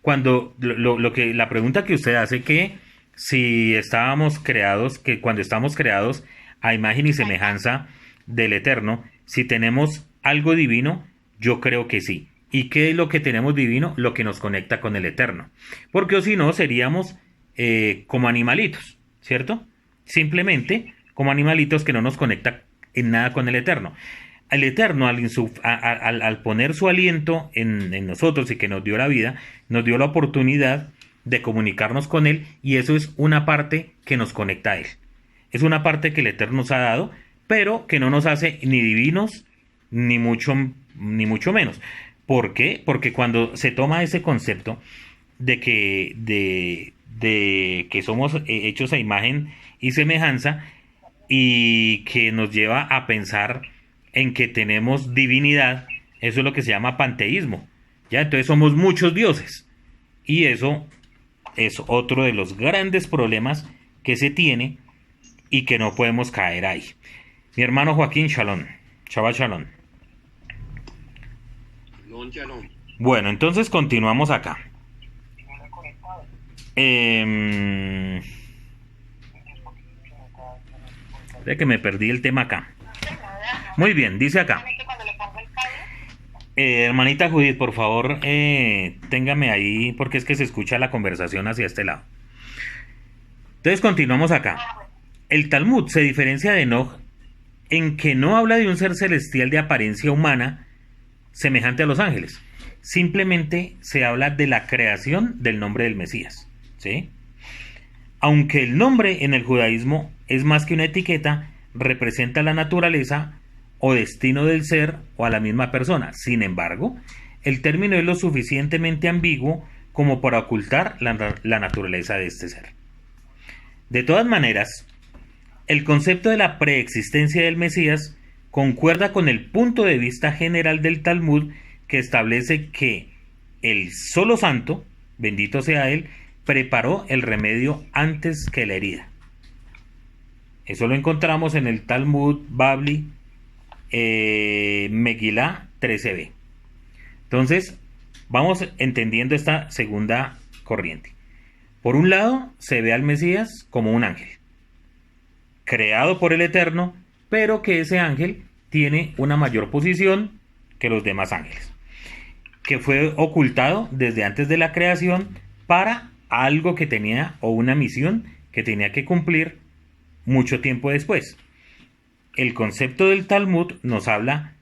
Cuando la pregunta que usted hace, que si cuando estamos creados a imagen y semejanza del Eterno, si tenemos algo divino, yo creo que sí. ¿Y qué es lo que tenemos divino? Lo que nos conecta con el Eterno. Porque o si no, seríamos como animalitos, ¿cierto? Simplemente como animalitos que no nos conecta en nada con el Eterno. El Eterno, al poner su aliento en nosotros y que nos dio la vida, nos dio la oportunidad de comunicarnos con Él, y eso es una parte que nos conecta a Él. Es una parte que el Eterno nos ha dado, pero que no nos hace ni divinos, ni mucho menos. ¿Por qué? Porque cuando se toma ese concepto de que somos hechos a imagen y semejanza, y que nos lleva a pensar en que tenemos divinidad, eso es lo que se llama panteísmo, ¿ya? Entonces somos muchos dioses, y eso es otro de los grandes problemas que se tiene y que no podemos caer ahí. Mi hermano Joaquín, shalom. Shabbat shalom. Bueno, entonces continuamos acá. De que me perdí el tema acá. Muy bien, dice acá. Hermanita Judith, por favor, téngame ahí, porque es que se escucha la conversación hacia este lado. Entonces continuamos acá. El Talmud se diferencia de Enoch en que no habla de un ser celestial de apariencia humana semejante a los ángeles. Simplemente se habla de la creación del nombre del Mesías, ¿sí? Aunque el nombre en el judaísmo es más que una etiqueta, representa la naturaleza o destino del ser o a la misma persona. Sin embargo, el término es lo suficientemente ambiguo como para ocultar la naturaleza de este ser. De todas maneras, el concepto de la preexistencia del Mesías concuerda con el punto de vista general del Talmud, que establece que el solo santo, bendito sea él, preparó el remedio antes que la herida. Eso lo encontramos en el Talmud Babli, Megilá 13b. Entonces, vamos entendiendo esta segunda corriente. Por un lado, se ve al Mesías como un ángel, creado por el Eterno, pero que ese ángel tiene una mayor posición que los demás ángeles, que fue ocultado desde antes de la creación para algo que tenía, o una misión que tenía que cumplir mucho tiempo después. El concepto del Talmud nos habla,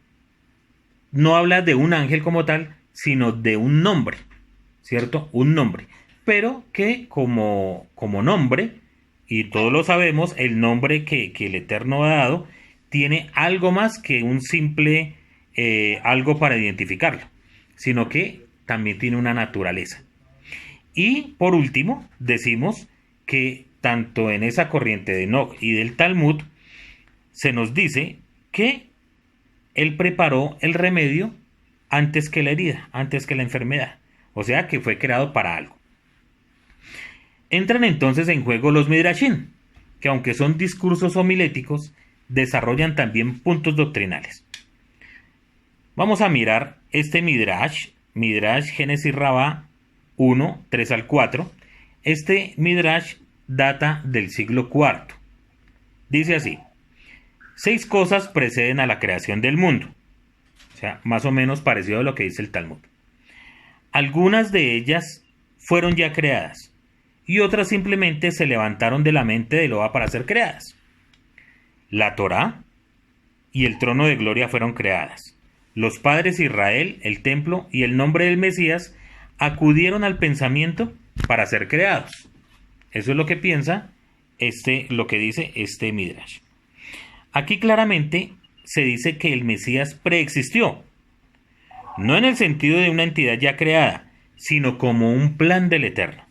no habla de un ángel como tal, sino de un nombre, ¿cierto? Un nombre, pero que como nombre, y todos lo sabemos, el nombre que el Eterno ha dado tiene algo más que un simple algo para identificarlo, sino que también tiene una naturaleza. Y por último, decimos que tanto en esa corriente de Enoch y del Talmud, se nos dice que él preparó el remedio antes que la herida, antes que la enfermedad. O sea, que fue creado para algo. Entran entonces en juego los Midrashim, que aunque son discursos homiléticos, desarrollan también puntos doctrinales. Vamos a mirar este Midrash Génesis Rabá 1, 3 al 4. Este Midrash data del siglo IV. Dice así: 6 cosas preceden a la creación del mundo. O sea, más o menos parecido a lo que dice el Talmud. Algunas de ellas fueron ya creadas, y otras simplemente se levantaron de la mente de Eloá para ser creadas. La Torá y el trono de gloria fueron creadas. Los padres de Israel, el templo y el nombre del Mesías acudieron al pensamiento para ser creados. Eso es lo que piensa lo que dice este Midrash. Aquí claramente se dice que el Mesías preexistió, no en el sentido de una entidad ya creada, sino como un plan del Eterno.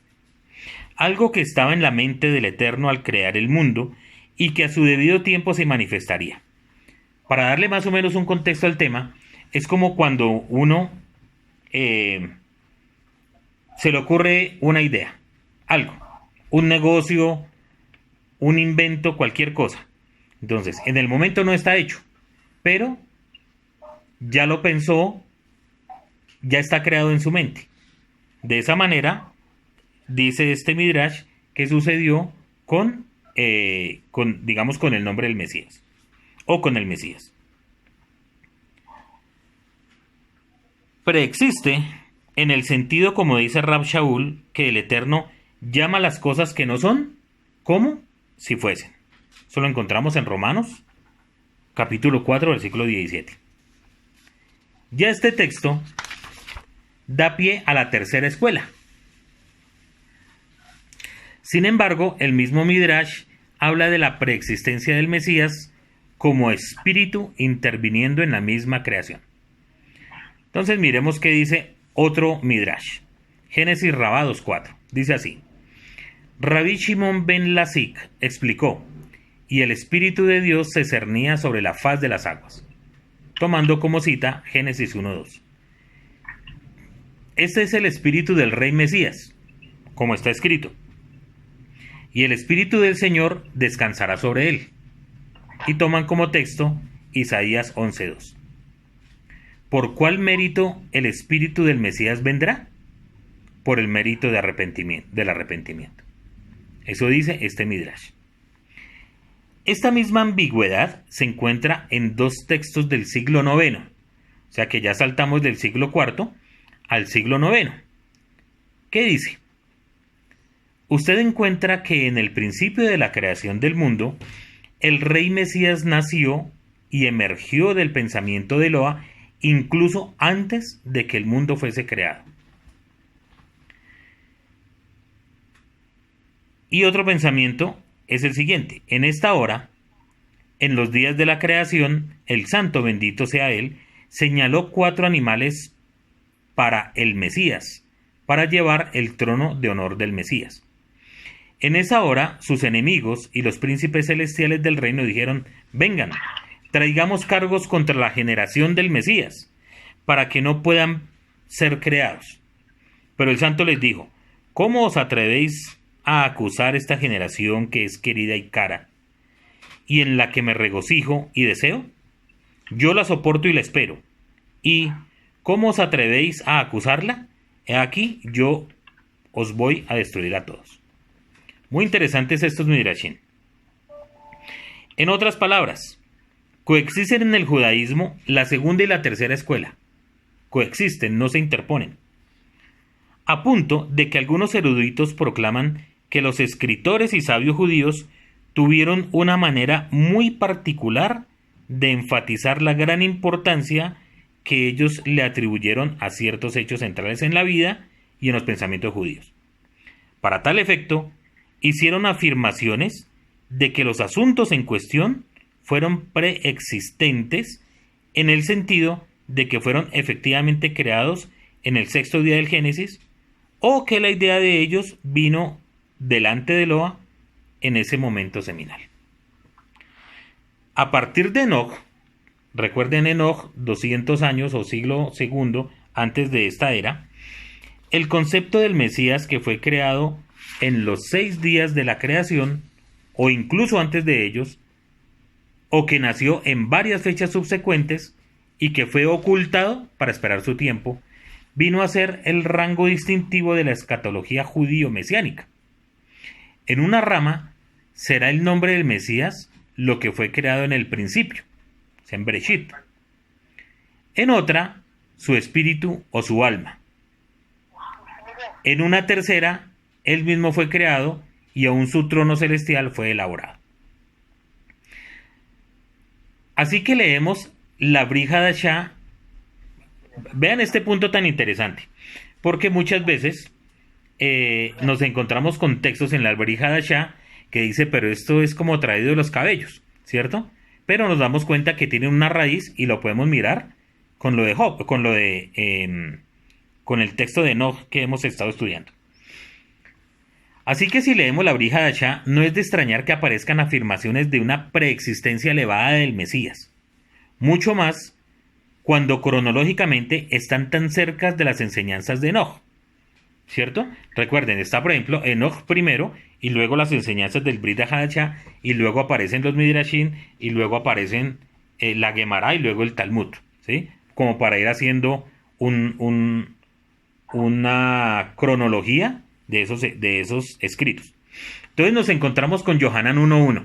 Algo que estaba en la mente del Eterno al crear el mundo y que a su debido tiempo se manifestaría. Para darle más o menos un contexto al tema, es como cuando uno se le ocurre una idea, algo, un negocio, un invento, cualquier cosa. Entonces, en el momento no está hecho, pero ya lo pensó, ya está creado en su mente. De esa manera, dice este Midrash, que sucedió con el nombre del Mesías, o con el Mesías. Preexiste en el sentido, como dice Rab Shaul, que el Eterno llama las cosas que no son como si fuesen. Eso lo encontramos en Romanos, capítulo 4, versículo 17. Ya este texto da pie a la tercera escuela. Sin embargo, el mismo Midrash habla de la preexistencia del Mesías como espíritu interviniendo en la misma creación. Entonces miremos qué dice otro Midrash. Génesis Rabá 2.4. Dice así: Rabí Shimon ben Lasik explicó, y el Espíritu de Dios se cernía sobre la faz de las aguas, tomando como cita Génesis 1.2. Este es el espíritu del rey Mesías, como está escrito, y el Espíritu del Señor descansará sobre él. Y toman como texto Isaías 11.2. ¿Por cuál mérito el Espíritu del Mesías vendrá? Por el mérito del arrepentimiento. Eso dice este Midrash. Esta misma ambigüedad se encuentra en 2 textos del siglo IX. O sea que ya saltamos del siglo IV al siglo IX. ¿Qué dice? Usted encuentra que en el principio de la creación del mundo, el rey Mesías nació y emergió del pensamiento de Eloá incluso antes de que el mundo fuese creado. Y otro pensamiento es el siguiente: en esta hora, en los días de la creación, el santo, bendito sea él, señaló 4 animales para el Mesías, para llevar el trono de honor del Mesías. En esa hora, sus enemigos y los príncipes celestiales del reino dijeron: vengan, traigamos cargos contra la generación del Mesías, para que no puedan ser creados. Pero el santo les dijo: ¿cómo os atrevéis a acusar esta generación que es querida y cara, y en la que me regocijo y deseo? Yo la soporto y la espero. ¿Y cómo os atrevéis a acusarla? He aquí, yo os voy a destruir a todos. Muy interesantes estos midrashim. En otras palabras, coexisten en el judaísmo la segunda y la tercera escuela. Coexisten, no se interponen. A punto de que algunos eruditos proclaman que los escritores y sabios judíos tuvieron una manera muy particular de enfatizar la gran importancia que ellos le atribuyeron a ciertos hechos centrales en la vida y en los pensamientos judíos. Para tal efecto, hicieron afirmaciones de que los asuntos en cuestión fueron preexistentes, en el sentido de que fueron efectivamente creados en el sexto día del Génesis, o que la idea de ellos vino delante de Eloa en ese momento seminal. A partir de Enoch, recuerden Enoch, 200 años o siglo segundo antes de esta era, el concepto del Mesías, que fue creado en los 6 días de la creación, o incluso antes de ellos, o que nació en varias fechas subsecuentes y que fue ocultado para esperar su tiempo, vino a ser el rango distintivo de la escatología judío-mesiánica. En una rama será el nombre del Mesías lo que fue creado en el principio, en Bereshit. En otra, su espíritu o su alma. En una tercera, él mismo fue creado y aún su trono celestial fue elaborado. Así que leemos la Brit Hadashah. Vean este punto tan interesante, porque muchas veces nos encontramos con textos en la Brit Hadashah que dice, pero esto es como traído de los cabellos, ¿cierto? Pero nos damos cuenta que tiene una raíz y lo podemos mirar con lo de Job, con el texto de Enoch que hemos estado estudiando. Así que si leemos la Brit Hadashah, no es de extrañar que aparezcan afirmaciones de una preexistencia elevada del Mesías, mucho más cuando cronológicamente están tan cerca de las enseñanzas de Enoch, ¿cierto? Recuerden, está por ejemplo Enoch primero, y luego las enseñanzas del Brit Hadashah, y luego aparecen los Midrashim, y luego aparecen la Gemara, y luego el Talmud, ¿sí? Como para ir haciendo una cronología de esos escritos. Entonces nos encontramos con Yohanan 1.1.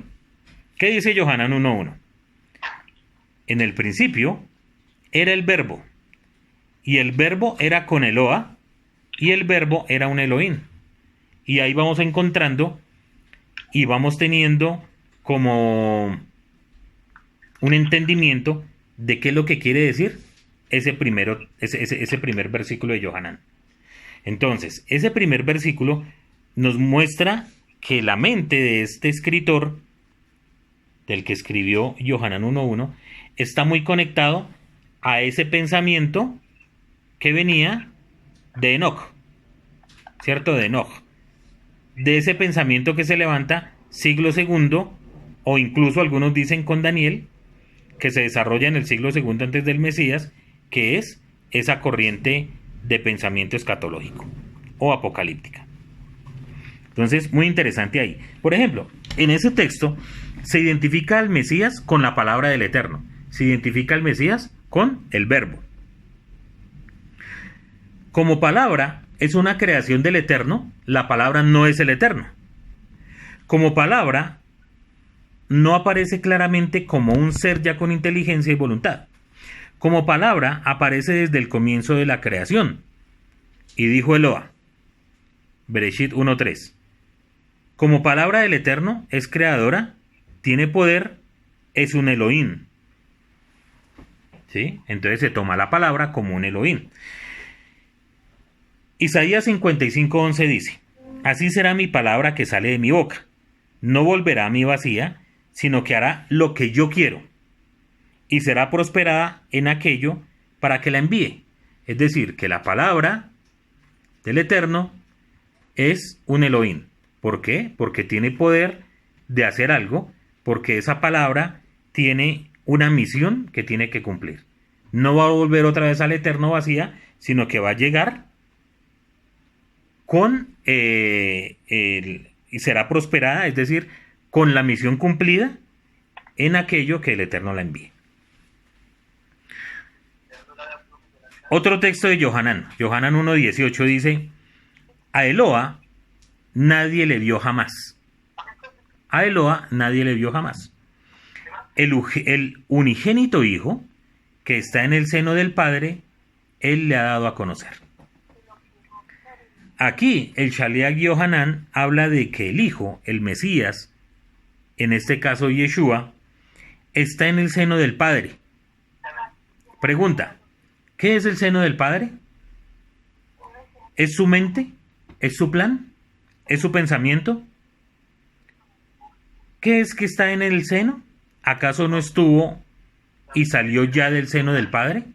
¿Qué dice Yohanan 1.1? En el principio era el verbo, y el verbo era con Eloa, y el verbo era un Elohim. Y ahí vamos encontrando y vamos teniendo como un entendimiento de qué es lo que quiere decir ese primer versículo de Yohanan. Entonces, ese primer versículo nos muestra que la mente de este escritor, del que escribió Yohanan 1.1, está muy conectado a ese pensamiento que venía de Enoch, ¿cierto? De Enoch. De ese pensamiento que se levanta siglo segundo, o incluso algunos dicen con Daniel, que se desarrolla en el siglo segundo antes del Mesías, que es esa corriente de pensamiento escatológico o apocalíptica. Entonces, muy interesante ahí. Por ejemplo, en ese texto se identifica al Mesías con la palabra del Eterno. Se identifica al Mesías con el verbo. Como palabra es una creación del Eterno, la palabra no es el Eterno. Como palabra no aparece claramente como un ser ya con inteligencia y voluntad. Como palabra aparece desde el comienzo de la creación. Y dijo Eloa, Bereshit 1.3. Como palabra del Eterno es creadora, tiene poder, es un Elohim. ¿Sí? Entonces se toma la palabra como un Elohim. Isaías 55.11 dice, así será mi palabra que sale de mi boca. No volverá a mí vacía, sino que hará lo que yo quiero. Y será prosperada en aquello para que la envíe. Es decir, que la palabra del Eterno es un Elohim. ¿Por qué? Porque tiene poder de hacer algo, porque esa palabra tiene una misión que tiene que cumplir. No va a volver otra vez al eterno vacía, sino que va a llegar con y será prosperada, es decir, con la misión cumplida en aquello que el Eterno la envíe. Otro texto de Yohanan 1:18 dice: a Eloa nadie le vio jamás. A Eloa nadie le vio jamás. El unigénito Hijo que está en el seno del Padre, Él le ha dado a conocer. Aquí el Shaliach Yohanan habla de que el Hijo, el Mesías, en este caso Yeshua, está en el seno del Padre. Pregunta: ¿qué es el seno del Padre? ¿Es su mente? ¿Es su plan? ¿Es su pensamiento? ¿Qué es que está en el seno? ¿Acaso no estuvo y salió ya del seno del Padre?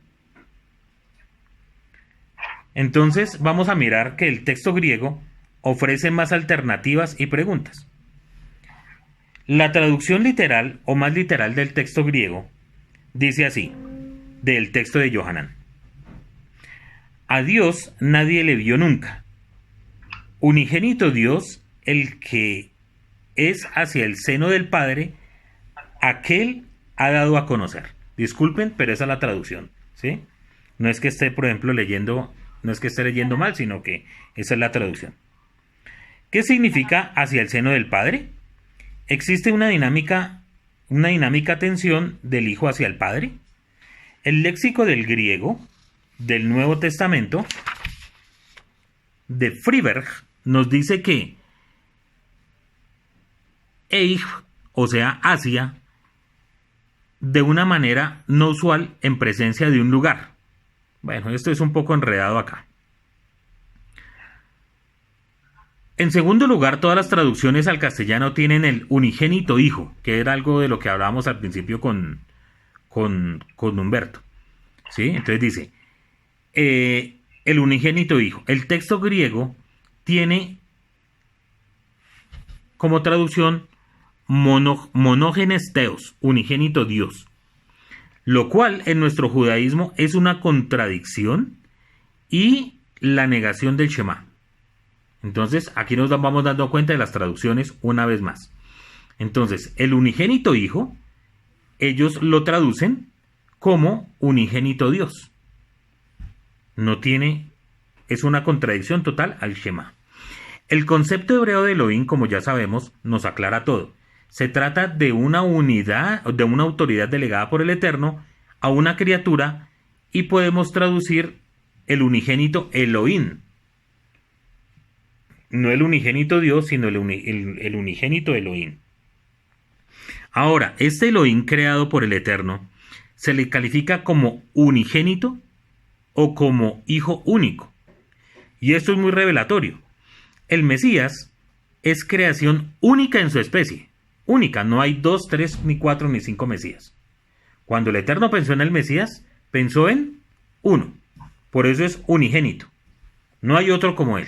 Entonces vamos a mirar que el texto griego ofrece más alternativas y preguntas. La traducción literal o más literal del texto griego dice así, del texto de Yohanan: a Dios nadie le vio nunca. Unigénito Dios, el que es hacia el seno del Padre, aquel ha dado a conocer. Disculpen, pero esa es la traducción, ¿sí? No es que esté, por ejemplo, leyendo, no es que esté leyendo mal, sino que esa es la traducción. ¿Qué significa hacia el seno del Padre? Existe una dinámica tensión del Hijo hacia el Padre. El léxico del griego del Nuevo Testamento de Friberg nos dice que eich, o sea, hacia, de una manera no usual en presencia de un lugar. Bueno, esto es un poco enredado acá. En segundo lugar, todas las traducciones al castellano tienen el unigénito Hijo, que era algo de lo que hablábamos al principio con Humberto. ¿Sí? Entonces dice, el unigénito Hijo. El texto griego tiene como traducción monógenes Theos, unigénito Dios, lo cual en nuestro judaísmo es una contradicción y la negación del Shema. Entonces aquí nos vamos dando cuenta de las traducciones una vez más. Entonces el unigénito Hijo, ellos lo traducen como unigénito Dios. Es una contradicción total al Shema. El concepto hebreo de Elohim, como ya sabemos, nos aclara todo. Se trata de una unidad, de una autoridad delegada por el Eterno a una criatura, y podemos traducir el unigénito Elohim. No el unigénito Dios, sino el unigénito Elohim. Ahora, este Elohim creado por el Eterno se le califica como unigénito o como hijo único. Y esto es muy revelatorio. El Mesías es creación única en su especie. Única, no hay 2, 3, ni 4, ni 5 Mesías. Cuando el Eterno pensó en el Mesías, pensó en uno. Por eso es unigénito. No hay otro como él.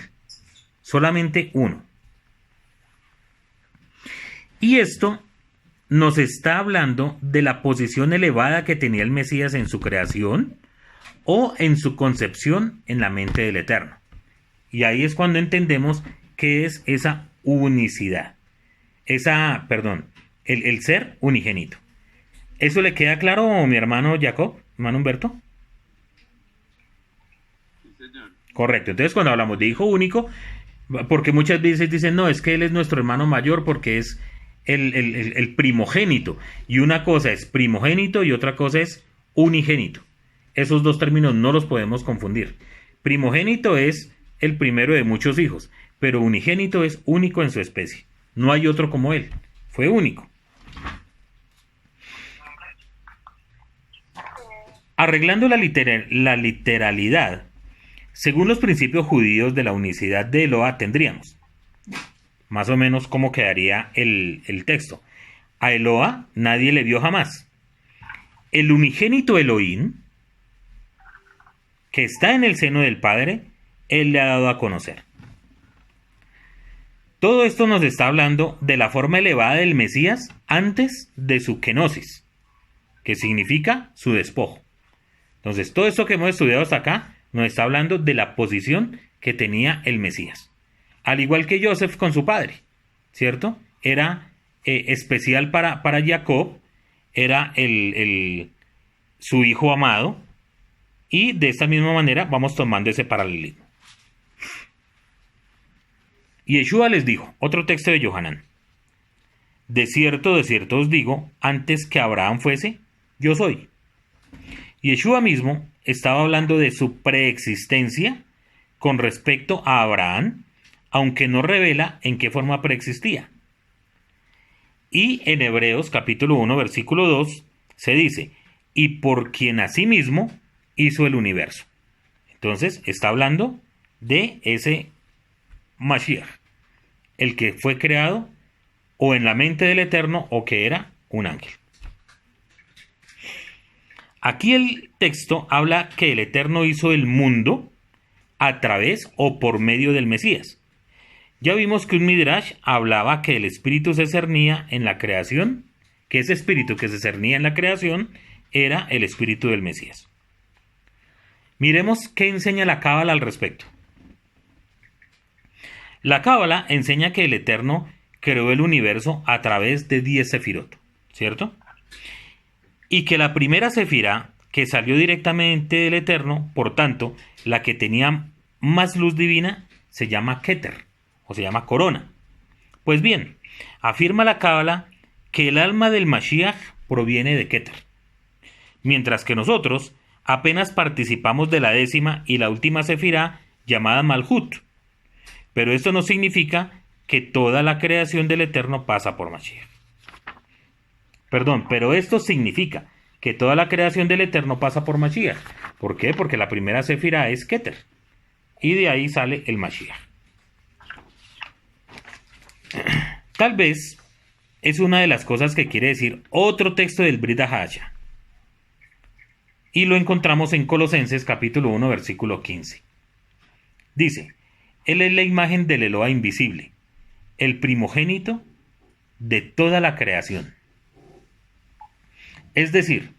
Solamente uno. Y esto nos está hablando de la posición elevada que tenía el Mesías en su creación o en su concepción en la mente del Eterno. Y ahí es cuando entendemos qué es esa unicidad. El ser unigénito. ¿Eso le queda claro, mi hermano Jacob, hermano Humberto? Sí, señor. Correcto. Entonces, cuando hablamos de hijo único, porque muchas veces dicen, no, es que él es nuestro hermano mayor porque es el primogénito. Y una cosa es primogénito y otra cosa es unigénito. Esos dos términos no los podemos confundir. Primogénito es el primero de muchos hijos, pero unigénito es único en su especie. No hay otro como él. Fue único. Arreglando la literalidad, según los principios judíos de la unicidad de Eloa, tendríamos más o menos cómo quedaría el texto. A Eloa nadie le vio jamás. El unigénito Elohim, que está en el seno del Padre, Él le ha dado a conocer. Todo esto nos está hablando de la forma elevada del Mesías antes de su kenosis, que significa su despojo. Entonces, todo esto que hemos estudiado hasta acá nos está hablando de la posición que tenía el Mesías. Al igual que Joseph con su padre, ¿cierto? Era especial para Jacob, era su hijo amado, y de esta misma manera vamos tomando ese paralelismo. Y Yeshua les dijo, otro texto de Yohanan: de cierto os digo, antes que Abraham fuese, yo soy. Y Yeshua mismo estaba hablando de su preexistencia con respecto a Abraham, aunque no revela en qué forma preexistía. Y en Hebreos capítulo 1, versículo 2, se dice, y por quien asimismo hizo el universo. Entonces, está hablando de ese Mashiach, el que fue creado o en la mente del Eterno o que era un ángel. Aquí el texto habla que el Eterno hizo el mundo a través o por medio del Mesías. Ya vimos que un Midrash hablaba que el espíritu se cernía en la creación, que ese espíritu que se cernía en la creación era el espíritu del Mesías. Miremos qué enseña la Cábala al respecto. La Cábala enseña que el Eterno creó el universo a través de 10 sefirot, ¿cierto? Y que la primera sefirá, que salió directamente del Eterno, por tanto, la que tenía más luz divina, se llama Keter, o se llama corona. Pues bien, afirma la Cábala que el alma del Mashiach proviene de Keter, mientras que nosotros apenas participamos de la 10ª y la última sefirá llamada Malhut. Pero esto no significa que toda la creación del Eterno pasa por Mashiach. Pero esto significa que toda la creación del Eterno pasa por Mashiach. ¿Por qué? Porque la primera sefirá es Keter, y de ahí sale el Mashiach. Tal vez es una de las cosas que quiere decir otro texto del Brit HaHasha. Y lo encontramos en Colosenses capítulo 1, versículo 15. Dice, Él es la imagen del Eloa invisible, el primogénito de toda la creación. Es decir,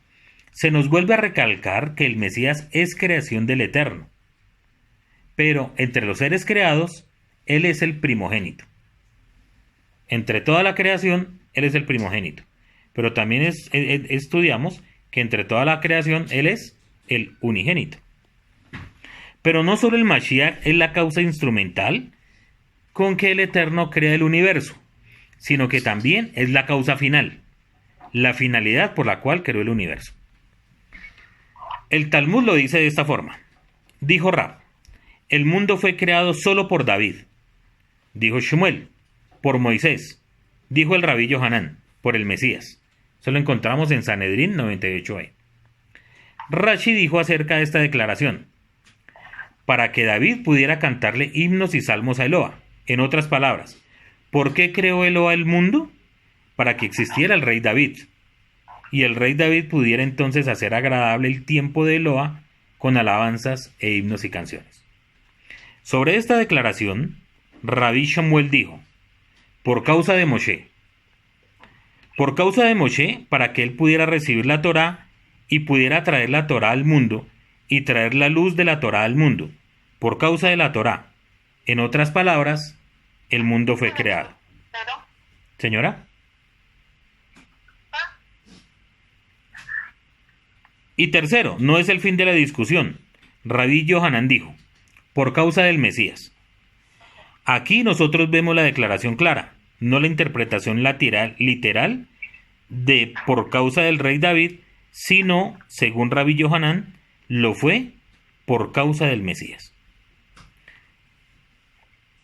se nos vuelve a recalcar que el Mesías es creación del Eterno, pero entre los seres creados, Él es el primogénito. Entre toda la creación, Él es el primogénito, pero también estudiamos que entre toda la creación Él es el unigénito. Pero no solo el Mashiach es la causa instrumental con que el Eterno crea el universo, sino que también es la causa final, la finalidad por la cual creó el universo. El Talmud lo dice de esta forma. Dijo Rab, el mundo fue creado solo por David. Dijo Shmuel, por Moisés. Dijo el Rabí Yohanan, por el Mesías. Eso lo encontramos en Sanedrín 98b. Rashi dijo acerca de esta declaración, para que David pudiera cantarle himnos y salmos a Eloa. En otras palabras, ¿por qué creó Eloa el mundo? Para que existiera el rey David, y el rey David pudiera entonces hacer agradable el tiempo de Eloa con alabanzas e himnos y canciones. Sobre esta declaración, Rabí Shmuel dijo, por causa de Moshe, para que él pudiera recibir la Torá y pudiera traer la Torá al mundo y traer la luz de la Torá al mundo, por causa de la Torá. En otras palabras, el mundo fue creado. ¿Señora? Y tercero, no es el fin de la discusión. Rabí Yohanan dijo, por causa del Mesías. Aquí nosotros vemos la declaración clara, no la interpretación literal de por causa del rey David, sino, según Rabí Yohanan, lo fue por causa del Mesías.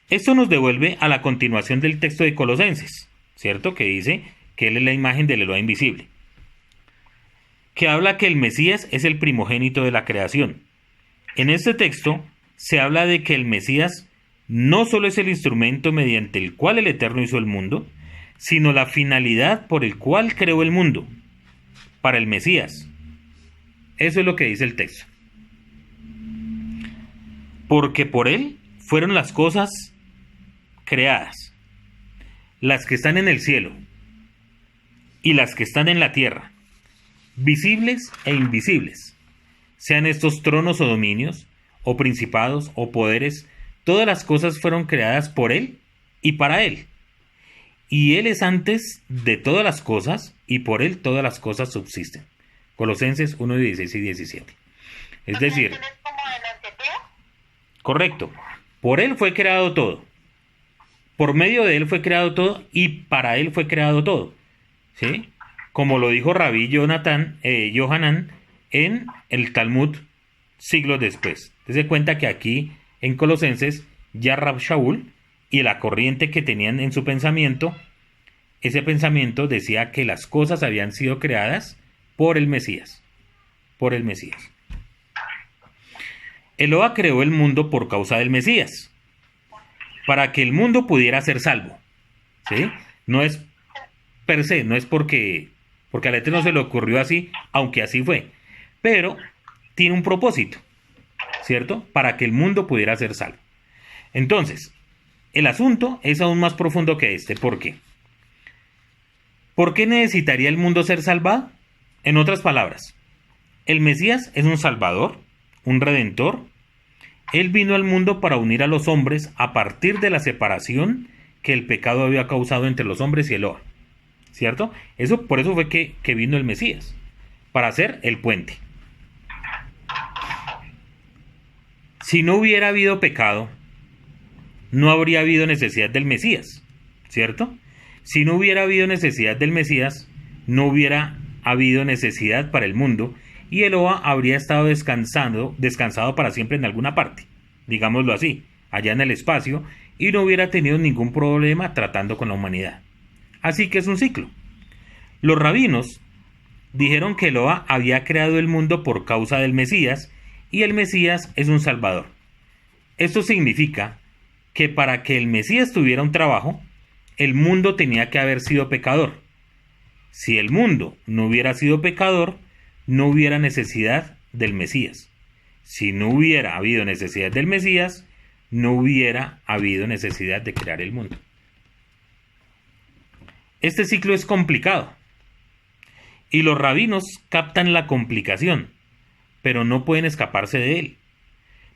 Esto nos devuelve a la continuación del texto de Colosenses, ¿cierto? Que dice que Él es la imagen del Eloa invisible, que habla que el Mesías es el primogénito de la creación. En este texto se habla de que el Mesías no solo es el instrumento mediante el cual el Eterno hizo el mundo, sino la finalidad por el cual creó el mundo, para el Mesías. Eso es lo que dice el texto. Porque por Él fueron las cosas creadas, las que están en el cielo y las que están en la tierra, visibles e invisibles, sean estos tronos o dominios, o principados o poderes, todas las cosas fueron creadas por Él y para Él. Y Él es antes de todas las cosas, y por Él todas las cosas subsisten. Colosenses 1, 16 y 17. Es decir, correcto, por Él fue creado todo, por medio de Él fue creado todo, y para Él fue creado todo, ¿sí? Como lo dijo Rabí Yohanan en el Talmud siglos después. Se cuenta que aquí en Colosenses ya Rab Shaul y la corriente que tenían en su pensamiento, ese pensamiento decía que las cosas habían sido creadas por el Mesías. Por el Mesías. Eloa creó el mundo por causa del Mesías, para que el mundo pudiera ser salvo. ¿Sí? No es per se, no es porque al Eterno se le ocurrió así, aunque así fue. Pero tiene un propósito, ¿cierto? Para que el mundo pudiera ser salvo. Entonces, el asunto es aún más profundo que este. ¿Por qué? ¿Por qué necesitaría el mundo ser salvado? En otras palabras, el Mesías es un salvador, un redentor. Él vino al mundo para unir a los hombres a partir de la separación que el pecado había causado entre los hombres y Eloa, ¿cierto? Por eso fue que vino el Mesías, para hacer el puente. Si no hubiera habido pecado, no habría habido necesidad del Mesías, ¿cierto? Si no hubiera habido necesidad del Mesías, no hubiera habido necesidad para el mundo, y Eloa habría estado descansado para siempre en alguna parte, digámoslo así, allá en el espacio, y no hubiera tenido ningún problema tratando con la humanidad. Así que es un ciclo. Los rabinos dijeron que Eloa había creado el mundo por causa del Mesías, y el Mesías es un salvador. Esto significa que para que el Mesías tuviera un trabajo, el mundo tenía que haber sido pecador. Si el mundo no hubiera sido pecador, no hubiera necesidad del Mesías. Si no hubiera habido necesidad del Mesías, no hubiera habido necesidad de crear el mundo. Este ciclo es complicado, y los rabinos captan la complicación, pero no pueden escaparse de él,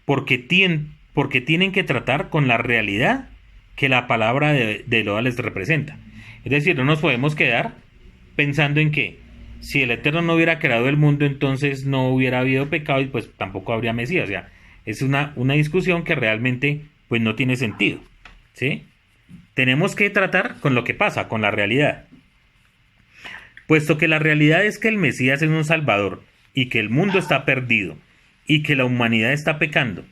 porque tienen que tratar con la realidad que la palabra de Eloa les representa. Es decir, no nos podemos quedar pensando en que si el Eterno no hubiera creado el mundo, entonces no hubiera habido pecado y pues tampoco habría Mesías. O sea, es una discusión que realmente pues no tiene sentido, ¿sí? Tenemos que tratar con lo que pasa, con la realidad. Puesto que la realidad es que el Mesías es un salvador y que el mundo está perdido y que la humanidad está pecando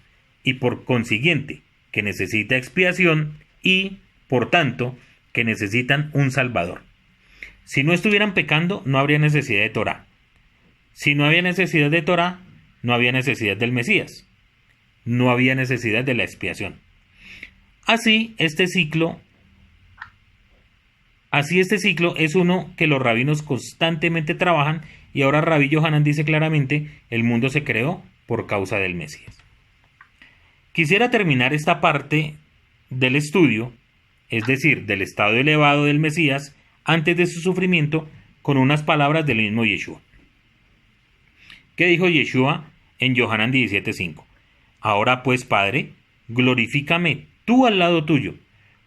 y por consiguiente que necesita expiación y, por tanto, que necesitan un salvador. Si no estuvieran pecando, no habría necesidad de Torá. Si no había necesidad de Torá, no había necesidad del Mesías. No había necesidad de la expiación. Así, este ciclo es uno que los rabinos constantemente trabajan, y ahora Rabí Yohanan dice claramente, el mundo se creó por causa del Mesías. Quisiera terminar esta parte del estudio, es decir, del estado elevado del Mesías antes de su sufrimiento, con unas palabras del mismo Yeshua. ¿Qué dijo Yeshua en Yohanan 17:5? Ahora pues, Padre, glorifícame tú al lado tuyo,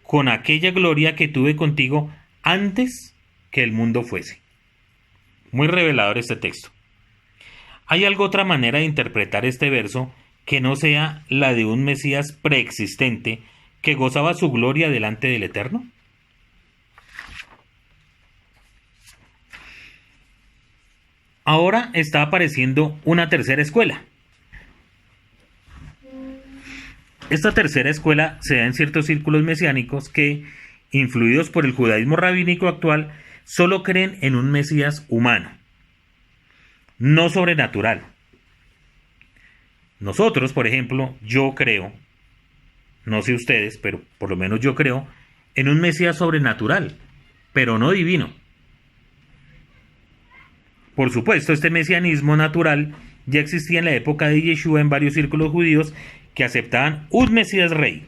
con aquella gloria que tuve contigo antes que el mundo fuese. Muy revelador este texto. ¿Hay alguna otra manera de interpretar este verso que no sea la de un Mesías preexistente que gozaba su gloria delante del Eterno? Ahora está apareciendo una tercera escuela. Esta tercera escuela se da en ciertos círculos mesiánicos que, influidos por el judaísmo rabínico actual, solo creen en un Mesías humano, no sobrenatural. Nosotros, por ejemplo, yo creo, no sé ustedes, pero por lo menos yo creo, en un Mesías sobrenatural, pero no divino. Por supuesto, este mesianismo natural ya existía en la época de Yeshua en varios círculos judíos que aceptaban un Mesías rey.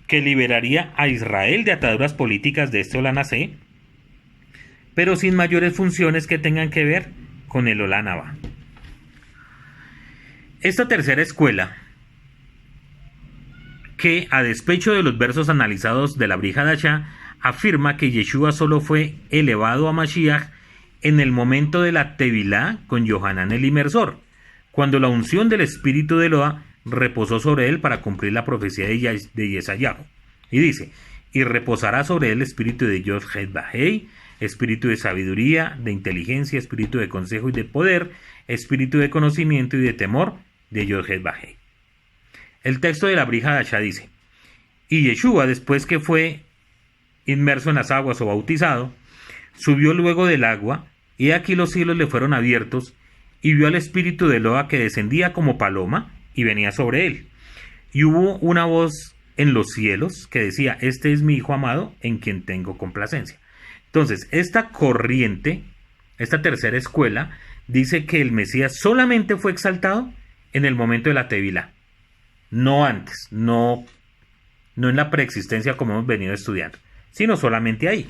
que liberaría a Israel de ataduras políticas de este Olán AC, pero sin mayores funciones que tengan que ver con el Olán Abba. Esta tercera escuela, que a despecho de los versos analizados de la Brit Hadashah, afirma que Yeshua solo fue elevado a Mashiach en el momento de la Tevilá con Yohanan el Inmersor, cuando la unción del espíritu de Eloah reposó sobre él para cumplir la profecía de Yesayahu. Y dice, y reposará sobre él el espíritu de Yod-Heh-Vahei, espíritu de sabiduría, de inteligencia, espíritu de consejo y de poder, espíritu de conocimiento y de temor de Yod-Heh-Vahei. El texto de la Brit Hadashah dice, y Yeshua, después que fue inmerso en las aguas o bautizado, subió luego del agua, y aquí los cielos le fueron abiertos, y vio al espíritu de Eloah que descendía como paloma y venía sobre él. Y hubo una voz en los cielos que decía, este es mi hijo amado en quien tengo complacencia. Entonces, esta corriente, esta tercera escuela, dice que el Mesías solamente fue exaltado en el momento de la Tevilá, no antes, no en la preexistencia como hemos venido estudiando, sino solamente ahí.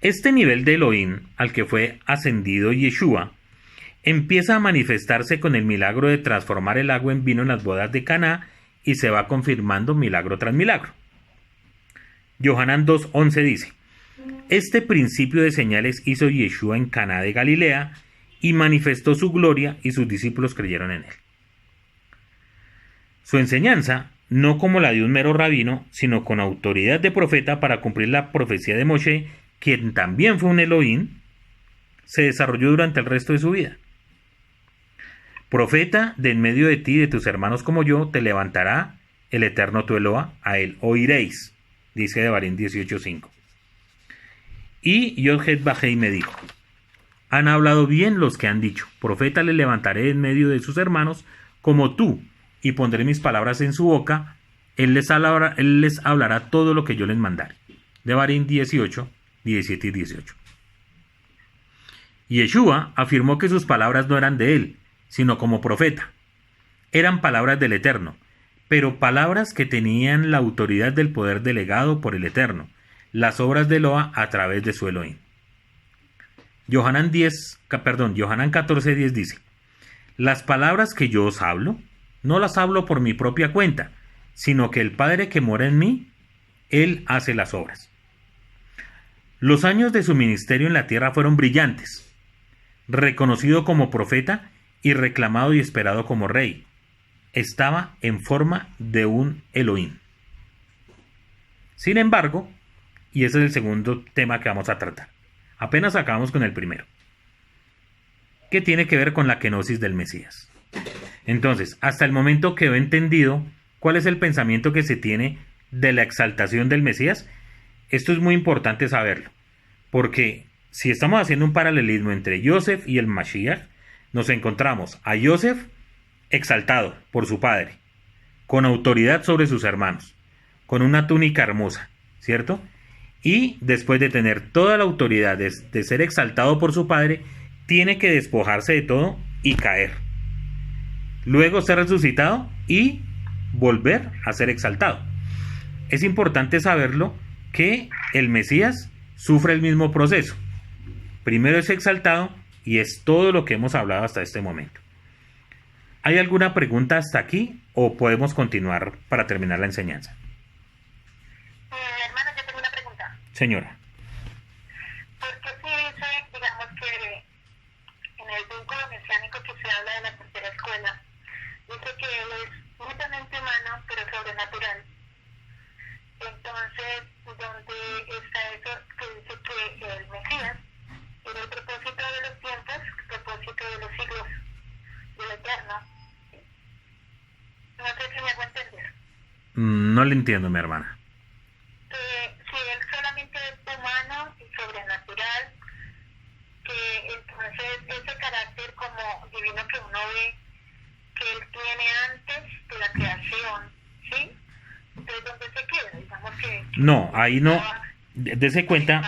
Este nivel de Elohim al que fue ascendido Yeshua empieza a manifestarse con el milagro de transformar el agua en vino en las bodas de Caná y se va confirmando milagro tras milagro. Yohanan 2:11 dice, este principio de señales hizo Yeshua en Caná de Galilea y manifestó su gloria y sus discípulos creyeron en él. Su enseñanza, no como la de un mero rabino, sino con autoridad de profeta para cumplir la profecía de Moshe, quien también fue un Elohim, se desarrolló durante el resto de su vida. Profeta, de en medio de ti y de tus hermanos como yo, te levantará el eterno tu Eloah, a él oiréis, dice Devarim 18:5. Y Yod-Heh-Vahei me dijo, han hablado bien los que han dicho, profeta le levantaré en medio de sus hermanos como tú, y pondré mis palabras en su boca, él les hablará todo lo que yo les mandare. Devarim 18, 17 y 18. Yeshua afirmó que sus palabras no eran de él, sino como profeta. Eran palabras del Eterno, pero palabras que tenían la autoridad del poder delegado por el Eterno, las obras de Eloah a través de su Elohim. Yohanan 14:10 dice, las palabras que yo os hablo, no las hablo por mi propia cuenta, sino que el Padre que mora en mí, él hace las obras. Los años de su ministerio en la tierra fueron brillantes. Reconocido como profeta y reclamado y esperado como rey, estaba en forma de un Elohim. Sin embargo, y ese es el segundo tema que vamos a tratar, apenas acabamos con el primero, que tiene que ver con la kenosis del Mesías. Entonces, hasta el momento quedó entendido cuál es el pensamiento que se tiene de la exaltación del Mesías. Esto es muy importante saberlo, porque si estamos haciendo un paralelismo entre Yosef y el Mashiach, nos encontramos a Yosef exaltado por su padre, con autoridad sobre sus hermanos, con una túnica hermosa, ¿cierto? Y después de tener toda la autoridad de ser exaltado por su padre, tiene que despojarse de todo y caer. Luego ser resucitado y volver a ser exaltado. Es importante saberlo que el Mesías sufre el mismo proceso. Primero es exaltado y es todo lo que hemos hablado hasta este momento. ¿Hay alguna pregunta hasta aquí o podemos continuar para terminar la enseñanza? Hermano, yo tengo una pregunta. Señora. Porque sí dice, digamos que en el vínculo mesiánico que se habla de la tercera escuela, dice que él es netamente humano, pero sobrenatural. Entonces, ¿dónde está eso que dice que el Mesías era el propósito de los tiempos, el propósito de los siglos, del Eterno? No sé si me hago entender. No le entiendo, mi hermana. Si él solamente es humano y sobrenatural, que entonces ese carácter como divino que uno ve que él tiene antes de la creación, ¿sí? Entonces, ¿dónde se queda? Digamos que no, ahí no. Dese cuenta,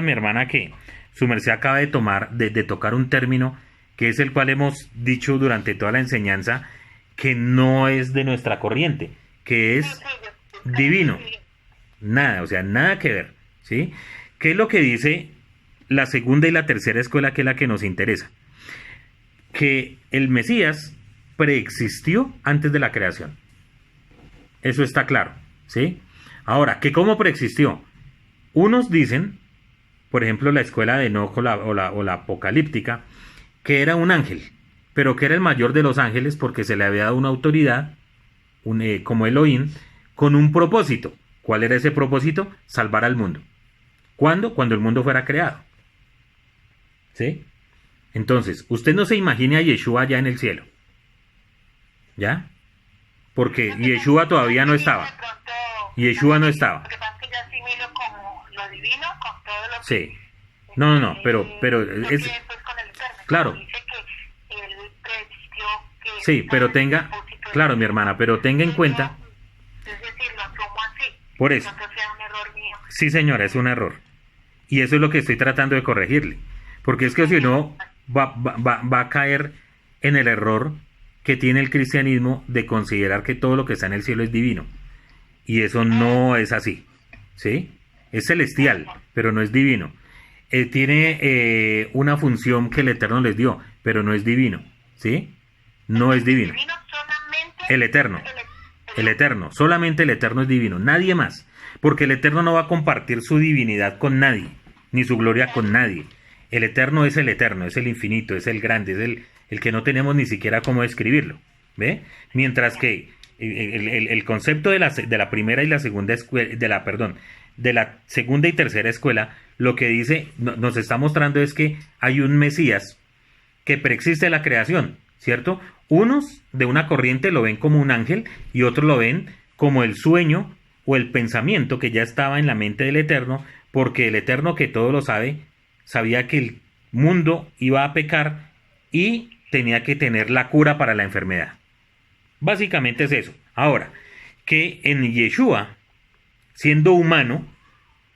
mi hermana, que su merced acaba de tocar un término que es el cual hemos dicho durante toda la enseñanza, que no es de nuestra corriente, que es divino. Nada, o sea, nada que ver, ¿sí? ¿Qué es lo que dice la segunda y la tercera escuela, que es la que nos interesa? Que el Mesías preexistió antes de la creación. Eso está claro, ¿sí? Ahora, ¿que cómo preexistió? Unos dicen, por ejemplo, la escuela de Enoch o la apocalíptica, que era un ángel, pero que era el mayor de los ángeles porque se le había dado una autoridad, como Elohim, con un propósito. ¿Cuál era ese propósito? Salvar al mundo. ¿Cuándo? Cuando el mundo fuera creado. ¿Sí? Entonces, usted no se imagine a Yeshua allá en el cielo. ¿Ya? Porque Yeshua todavía no estaba. Yeshua no estaba. Porque pasa que yo asimilo como lo divino con todo lo que... Sí. No, pero es... Después con el Eterno, Claro. dice que él preexistió que Sí, pero tenga... Claro, mi hermana, pero tenga en cuenta... Es decir, lo asumo así. Por eso. No sea un error mío. Sí, señora, es un error. Y eso es lo que estoy tratando de corregirle. Porque es que si no, va a caer en el error que tiene el cristianismo de considerar que todo lo que está en el cielo es divino. Y eso no es así. ¿Sí? Es celestial, pero no es divino. Tiene una función que el Eterno les dio, pero no es divino. ¿Sí? No es divino. Divino solamente El Eterno. El Eterno. Solamente el Eterno es divino. Nadie más. Porque el Eterno no va a compartir su divinidad con nadie, ni su gloria con nadie. El Eterno, es el infinito, es el grande, es el que no tenemos ni siquiera cómo describirlo. ¿Ve? Mientras que el concepto de la primera y la segunda escuela, de la segunda y tercera escuela, lo que dice, nos está mostrando es que hay un Mesías que preexiste la creación, ¿cierto? Unos de una corriente lo ven como un ángel y otros lo ven como el sueño o el pensamiento que ya estaba en la mente del Eterno, porque el Eterno, que todo lo sabe, sabía que el mundo iba a pecar y tenía que tener la cura para la enfermedad. Básicamente es eso. Ahora, que en Yeshua, siendo humano,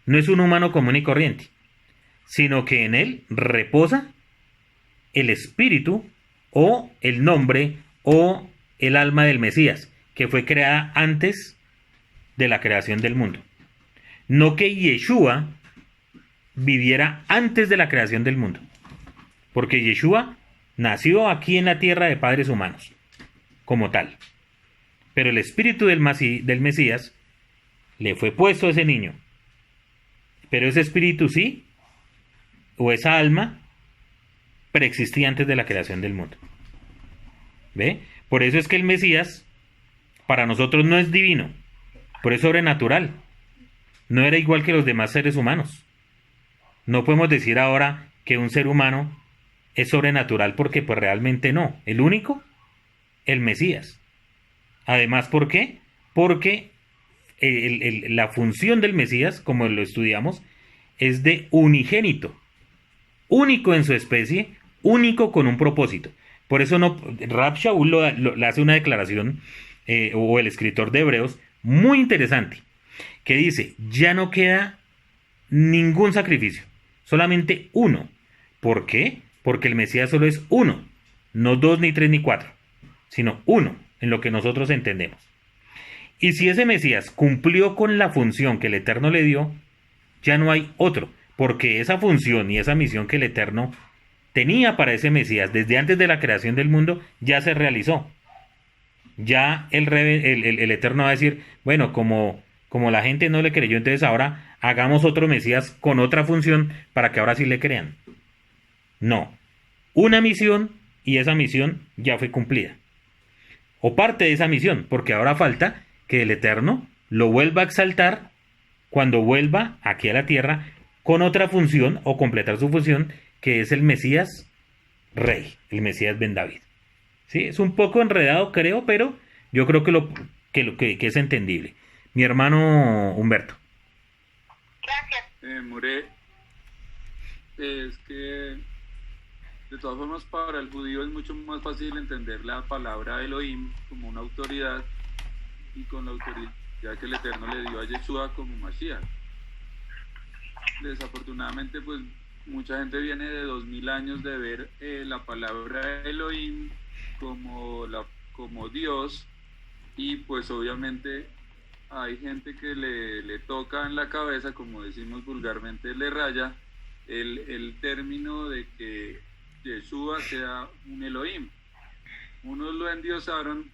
no es un humano común y corriente, sino que en él reposa el espíritu o el nombre o el alma del Mesías, que fue creada antes de la creación del mundo. No que Yeshua viviera antes de la creación del mundo, porque Yeshua nació aquí en la tierra de padres humanos, como tal. Pero el espíritu del Mesías le fue puesto a ese niño. Pero ese espíritu sí, o esa alma, preexistía antes de la creación del mundo. ¿Ve? Por eso es que el Mesías para nosotros no es divino, pero es sobrenatural. No era igual que los demás seres humanos. No podemos decir ahora que un ser humano es sobrenatural porque pues realmente no. El único, el Mesías. Además, ¿por qué? Porque la función del Mesías, como lo estudiamos, es de unigénito. Único en su especie, único con un propósito. Por eso Rab Shaul le hace una declaración, o el escritor de Hebreos, muy interesante, que dice, ya no queda ningún sacrificio, solamente uno. ¿Por qué? Porque el Mesías solo es uno, no dos, ni tres, ni cuatro, sino uno, en lo que nosotros entendemos. Y si ese Mesías cumplió con la función que el Eterno le dio, ya no hay otro, porque esa función y esa misión que el Eterno tenía para ese Mesías desde antes de la creación del mundo, ya se realizó. Ya el Eterno va a decir, bueno, como la gente no le creyó, entonces ahora hagamos otro Mesías con otra función para que ahora sí le crean. No. Una misión y esa misión ya fue cumplida. O parte de esa misión, porque ahora falta que el Eterno lo vuelva a exaltar cuando vuelva aquí a la tierra con otra función o completar su función, que es el Mesías Rey, el Mesías Ben David. ¿Sí? Es un poco enredado, creo, pero yo creo que es entendible. Mi hermano Humberto. Gracias. More, es que de todas formas para el judío es mucho más fácil entender la palabra Elohim como una autoridad y con la autoridad que el Eterno le dio a Yeshua como Mashiach. Desafortunadamente, pues mucha gente viene de 2000 años de ver la palabra Elohim como Dios y pues obviamente hay gente que le toca en la cabeza, como decimos vulgarmente, le raya el término de que Yeshua sea un Elohim. Unos lo endiosaron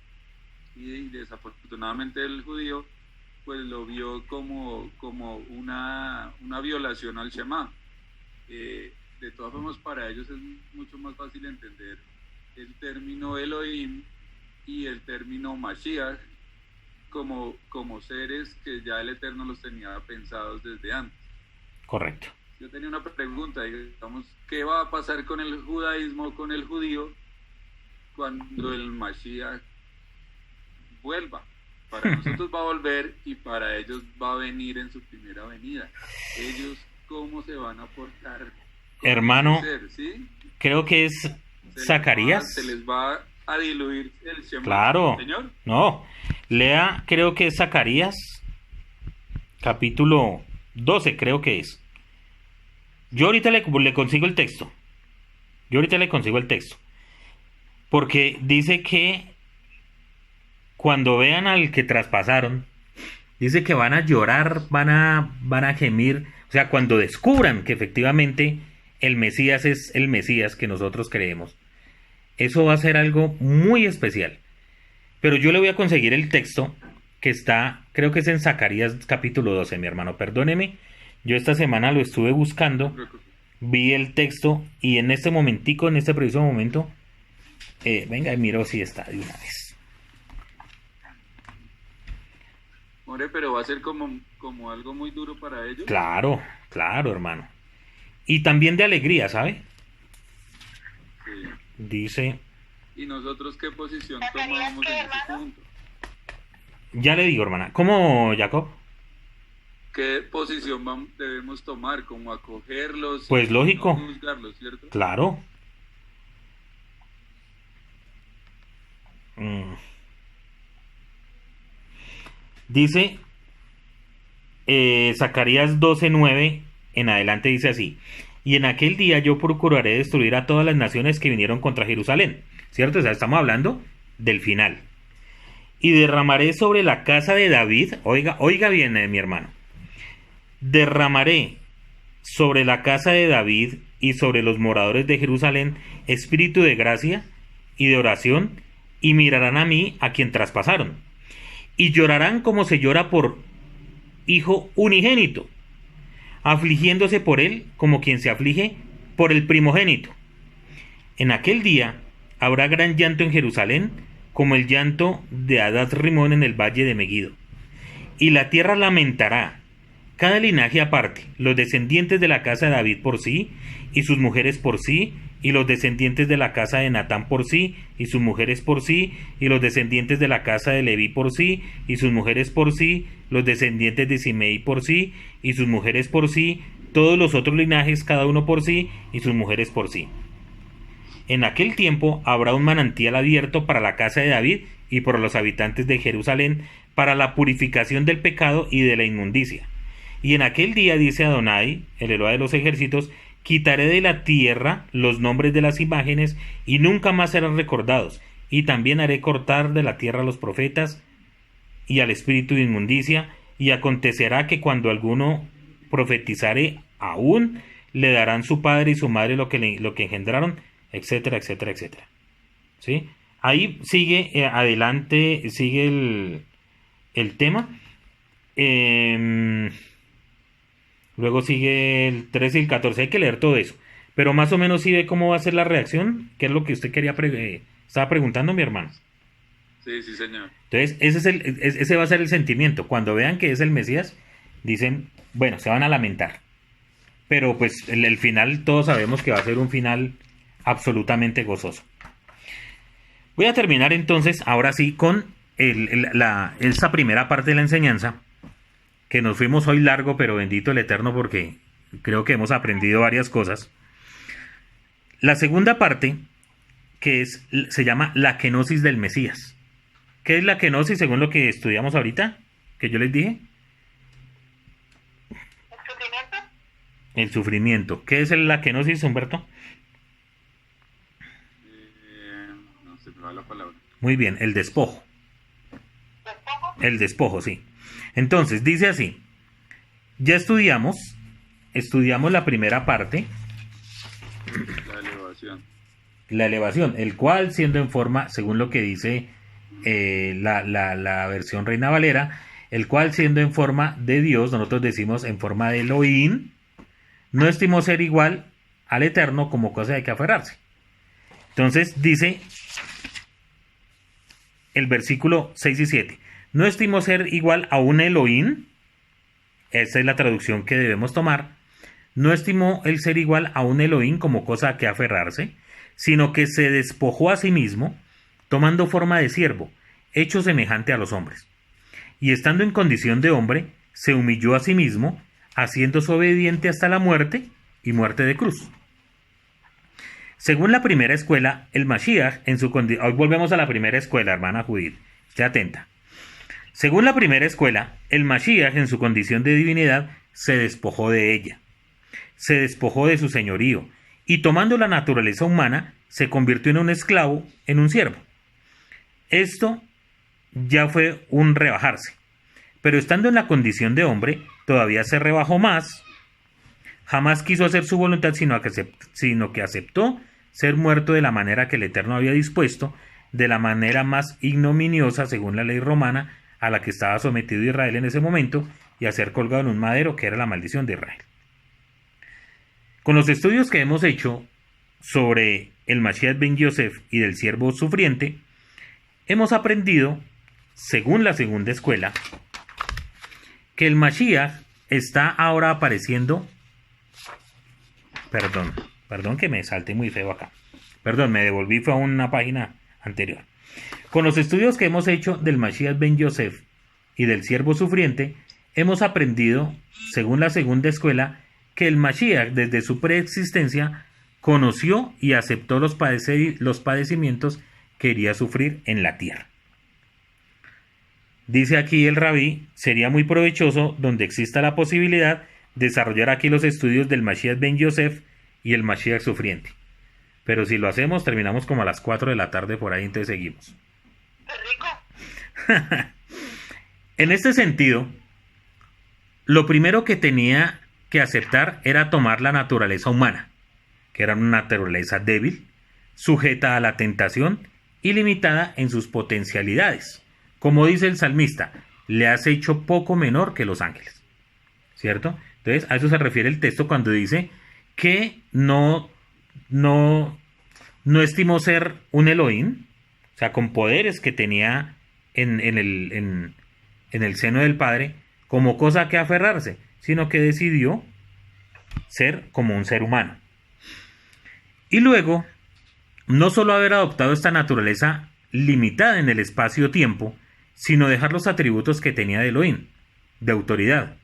y desafortunadamente el judío pues lo vio como una violación al Shema. De todas formas, para ellos es mucho más fácil entender el término Elohim y el término Mashiach como seres que ya el Eterno los tenía pensados desde antes. Correcto. Yo tenía una pregunta, digamos, ¿qué va a pasar con el judaísmo, con el judío, cuando el Mashiach vuelva? Para nosotros va a volver y para ellos va a venir en su primera venida. Ellos, ¿cómo se van a portar? Hermano, ¿sí? Creo que es Zacarías. Se les va a diluir el Shema. Claro. ¿Señor? No, lea, creo que es Zacarías, capítulo 12, creo que es. Yo ahorita le consigo el texto. Porque dice que cuando vean al que traspasaron, dice que van a llorar, van a gemir. O sea, cuando descubran que efectivamente el Mesías es el Mesías que nosotros creemos, eso va a ser algo muy especial. Pero yo le voy a conseguir el texto que está, creo que es en Zacarías capítulo 12, mi hermano. Perdóneme, yo esta semana lo estuve buscando, vi el texto y en este momentico, en este preciso momento, venga, miro si está de una vez. Hombre, pero va a ser como algo muy duro para ellos. Claro, hermano. Y también de alegría, ¿sabe? Sí. Dice... ¿Y nosotros qué posición tomamos en ese punto? Ya le digo, hermana. ¿Cómo, Jacob? ¿Qué posición debemos tomar? ¿Como acogerlos? Pues lógico. No juzgarlos, ¿cierto? Claro. Dice Zacarías 12:9 en adelante, dice así: y en aquel día yo procuraré destruir a todas las naciones que vinieron contra Jerusalén, ¿cierto? O sea, estamos hablando del final. Y derramaré sobre la casa de David, oiga bien, mi hermano, derramaré sobre la casa de David y sobre los moradores de Jerusalén espíritu de gracia y de oración, y mirarán a mí, a quien traspasaron, y llorarán como se llora por hijo unigénito, afligiéndose por él como quien se aflige por el primogénito. En aquel día habrá gran llanto en Jerusalén, como el llanto de Hadad Rimón en el valle de Megido. Y la tierra lamentará, cada linaje aparte, los descendientes de la casa de David por sí, y sus mujeres por sí, y los descendientes de la casa de Natán por sí, y sus mujeres por sí, y los descendientes de la casa de Leví por sí, y sus mujeres por sí, los descendientes de Simei por sí, y sus mujeres por sí, todos los otros linajes cada uno por sí, y sus mujeres por sí. En aquel tiempo habrá un manantial abierto para la casa de David y por los habitantes de Jerusalén, para la purificación del pecado y de la inmundicia. Y en aquel día, dice Adonai, el Eloa de los ejércitos, quitaré de la tierra los nombres de las imágenes y nunca más serán recordados, y también haré cortar de la tierra a los profetas y al espíritu de inmundicia, y acontecerá que cuando alguno profetizare aún, le darán su padre y su madre lo que engendraron, etcétera, etcétera, etcétera. ¿Sí? Ahí sigue adelante, sigue el tema. Luego sigue el 13 y el 14. Hay que leer todo eso. Pero más o menos sí ve cómo va a ser la reacción. ¿Qué es lo que usted estaba preguntando, mi hermano? Sí, señor. Entonces, ese va a ser el sentimiento. Cuando vean que es el Mesías, dicen, bueno, se van a lamentar. Pero pues el final, todos sabemos que va a ser un final absolutamente gozoso. Voy a terminar entonces, ahora sí, con esta primera parte de la enseñanza, que nos fuimos hoy largo, pero bendito el Eterno, porque creo que hemos aprendido varias cosas. La segunda parte, se llama la kenosis del Mesías. ¿Qué es la kenosis según lo que estudiamos ahorita? Que yo les dije. ¿El sufrimiento? El sufrimiento. ¿Qué es la kenosis, Humberto? No se me va la palabra. Muy bien, el despojo. El despojo, sí. Entonces, dice así. Ya estudiamos la primera parte, La elevación. la elevación, el cual siendo en forma, según lo que dice la versión Reina Valera, el cual siendo en forma de Dios, nosotros decimos en forma de Elohim, no estimó ser igual al Eterno como cosa de que aferrarse. Entonces dice el versículo 6 y 7, no estimó ser igual a un Elohim, esa es la traducción que debemos tomar, no estimó el ser igual a un Elohim como cosa a que aferrarse, sino que se despojó a sí mismo, tomando forma de siervo, hecho semejante a los hombres. Y estando en condición de hombre, se humilló a sí mismo, haciéndose obediente hasta la muerte y muerte de cruz. Según la primera escuela, el Mashiach en su condición... Hoy volvemos a la primera escuela, hermana Judith. Esté atenta. Según la primera escuela, el Mashiach en su condición de divinidad se despojó de ella. Se despojó de su señorío y tomando la naturaleza humana se convirtió en un esclavo, en un siervo. Esto ya fue un rebajarse, pero estando en la condición de hombre todavía se rebajó más. Jamás quiso hacer su voluntad sino que aceptó ser muerto de la manera que el Eterno había dispuesto, de la manera más ignominiosa según la ley romana a la que estaba sometido Israel en ese momento, y a ser colgado en un madero, que era la maldición de Israel. Con los estudios que hemos hecho sobre el Mashiach ben Yosef y del siervo sufriente, hemos aprendido, según la segunda escuela, que el Mashiach está ahora apareciendo... Perdón que me salte muy feo acá. Perdón, me devolví, fue a una página anterior. Con los estudios que hemos hecho del Mashiach ben Yosef y del siervo sufriente, hemos aprendido, según la segunda escuela, que el Mashiach desde su preexistencia conoció y aceptó los padecimientos que iría a sufrir en la tierra. Dice aquí el rabí, sería muy provechoso, donde exista la posibilidad, desarrollar aquí los estudios del Mashiach ben Yosef y el Mashiach sufriente. Pero si lo hacemos, terminamos como a las 4 de la tarde por ahí, entonces seguimos. ¡Qué rico! En este sentido, lo primero que tenía que aceptar era tomar la naturaleza humana, que era una naturaleza débil, sujeta a la tentación y limitada en sus potencialidades. Como dice el salmista, le has hecho poco menor que los ángeles. ¿Cierto? Entonces, a eso se refiere el texto cuando dice que no estimó ser un Elohim, o sea, con poderes que tenía en el seno del Padre, como cosa a que aferrarse, sino que decidió ser como un ser humano. Y luego, no solo haber adoptado esta naturaleza limitada en el espacio-tiempo, sino dejar los atributos que tenía de Elohim, de autoridad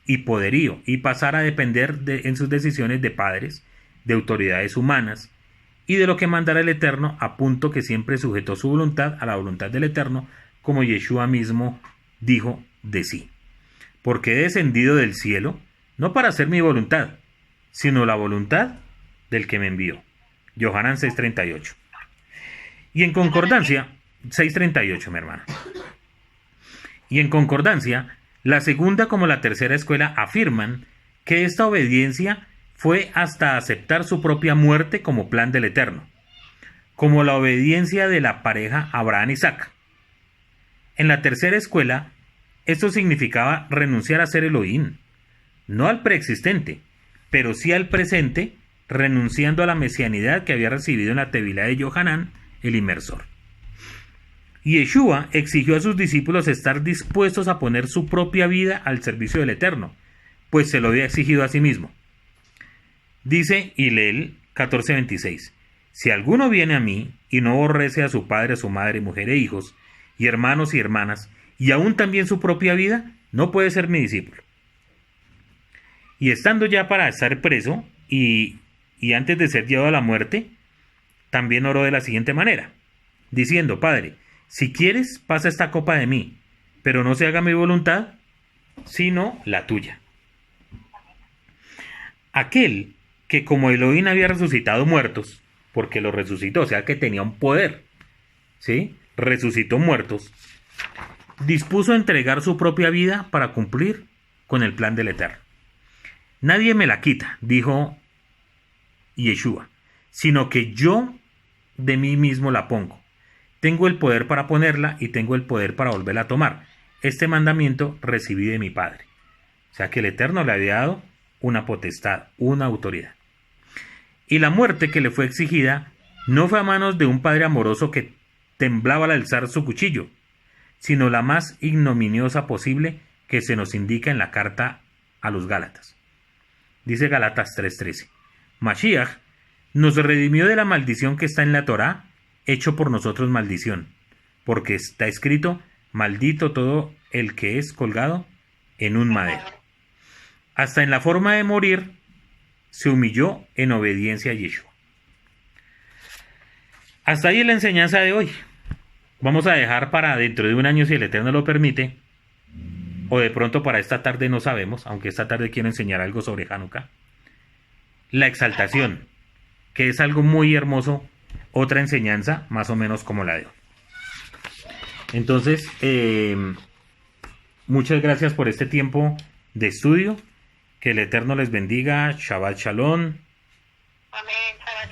y poderío, y pasar a depender en sus decisiones de padres, de autoridades humanas, y de lo que mandara el Eterno, a punto que siempre sujetó su voluntad a la voluntad del Eterno, como Yeshua mismo dijo de sí. Porque he descendido del cielo, no para hacer mi voluntad, sino la voluntad del que me envió. Yohanan 6:38. Y en concordancia, 6:38, mi hermana. Y en concordancia, la segunda como la tercera escuela afirman que esta obediencia fue hasta aceptar su propia muerte como plan del Eterno, como la obediencia de la pareja Abraham-Isaac. En la tercera escuela, esto significaba renunciar a ser Elohim, no al preexistente, pero sí al presente, renunciando a la mesianidad que había recibido en la Tevilá de Yohanan, el inmersor. Y Yeshua exigió a sus discípulos estar dispuestos a poner su propia vida al servicio del Eterno, pues se lo había exigido a sí mismo. Dice Hillel 14:26, si alguno viene a mí y no aborrece a su padre, a su madre, mujer e hijos, y hermanos y hermanas, y aún también su propia vida, no puede ser mi discípulo. Y estando ya para estar preso, y antes de ser llevado a la muerte, también oró de la siguiente manera, diciendo, Padre, si quieres, pasa esta copa de mí, pero no se haga mi voluntad, sino la tuya. Aquel que como Elohim había resucitado muertos, porque los resucitó, o sea que tenía un poder, ¿sí? Resucitó muertos, dispuso a entregar su propia vida para cumplir con el plan del Eterno. Nadie me la quita, dijo Yeshua, sino que yo de mí mismo la pongo. Tengo el poder para ponerla y tengo el poder para volverla a tomar. Este mandamiento recibí de mi Padre. O sea que el Eterno le había dado una potestad, una autoridad. Y la muerte que le fue exigida no fue a manos de un padre amoroso que temblaba al alzar su cuchillo, sino la más ignominiosa posible que se nos indica en la carta a los Gálatas. Dice Gálatas 3:13. Mashiach nos redimió de la maldición que está en la Torá, hecho por nosotros maldición, porque está escrito, maldito todo el que es colgado en un madero. Hasta en la forma de morir se humilló en obediencia a Yeshua. Hasta ahí la enseñanza de hoy. Vamos a dejar para dentro de un año, si el Eterno lo permite, o de pronto para esta tarde, no sabemos, aunque esta tarde quiero enseñar algo sobre Hanukkah, la exaltación, que es algo muy hermoso, otra enseñanza más o menos como la de hoy. Entonces, muchas gracias por este tiempo de estudio, que el Eterno les bendiga, Shabbat Shalom. Amén.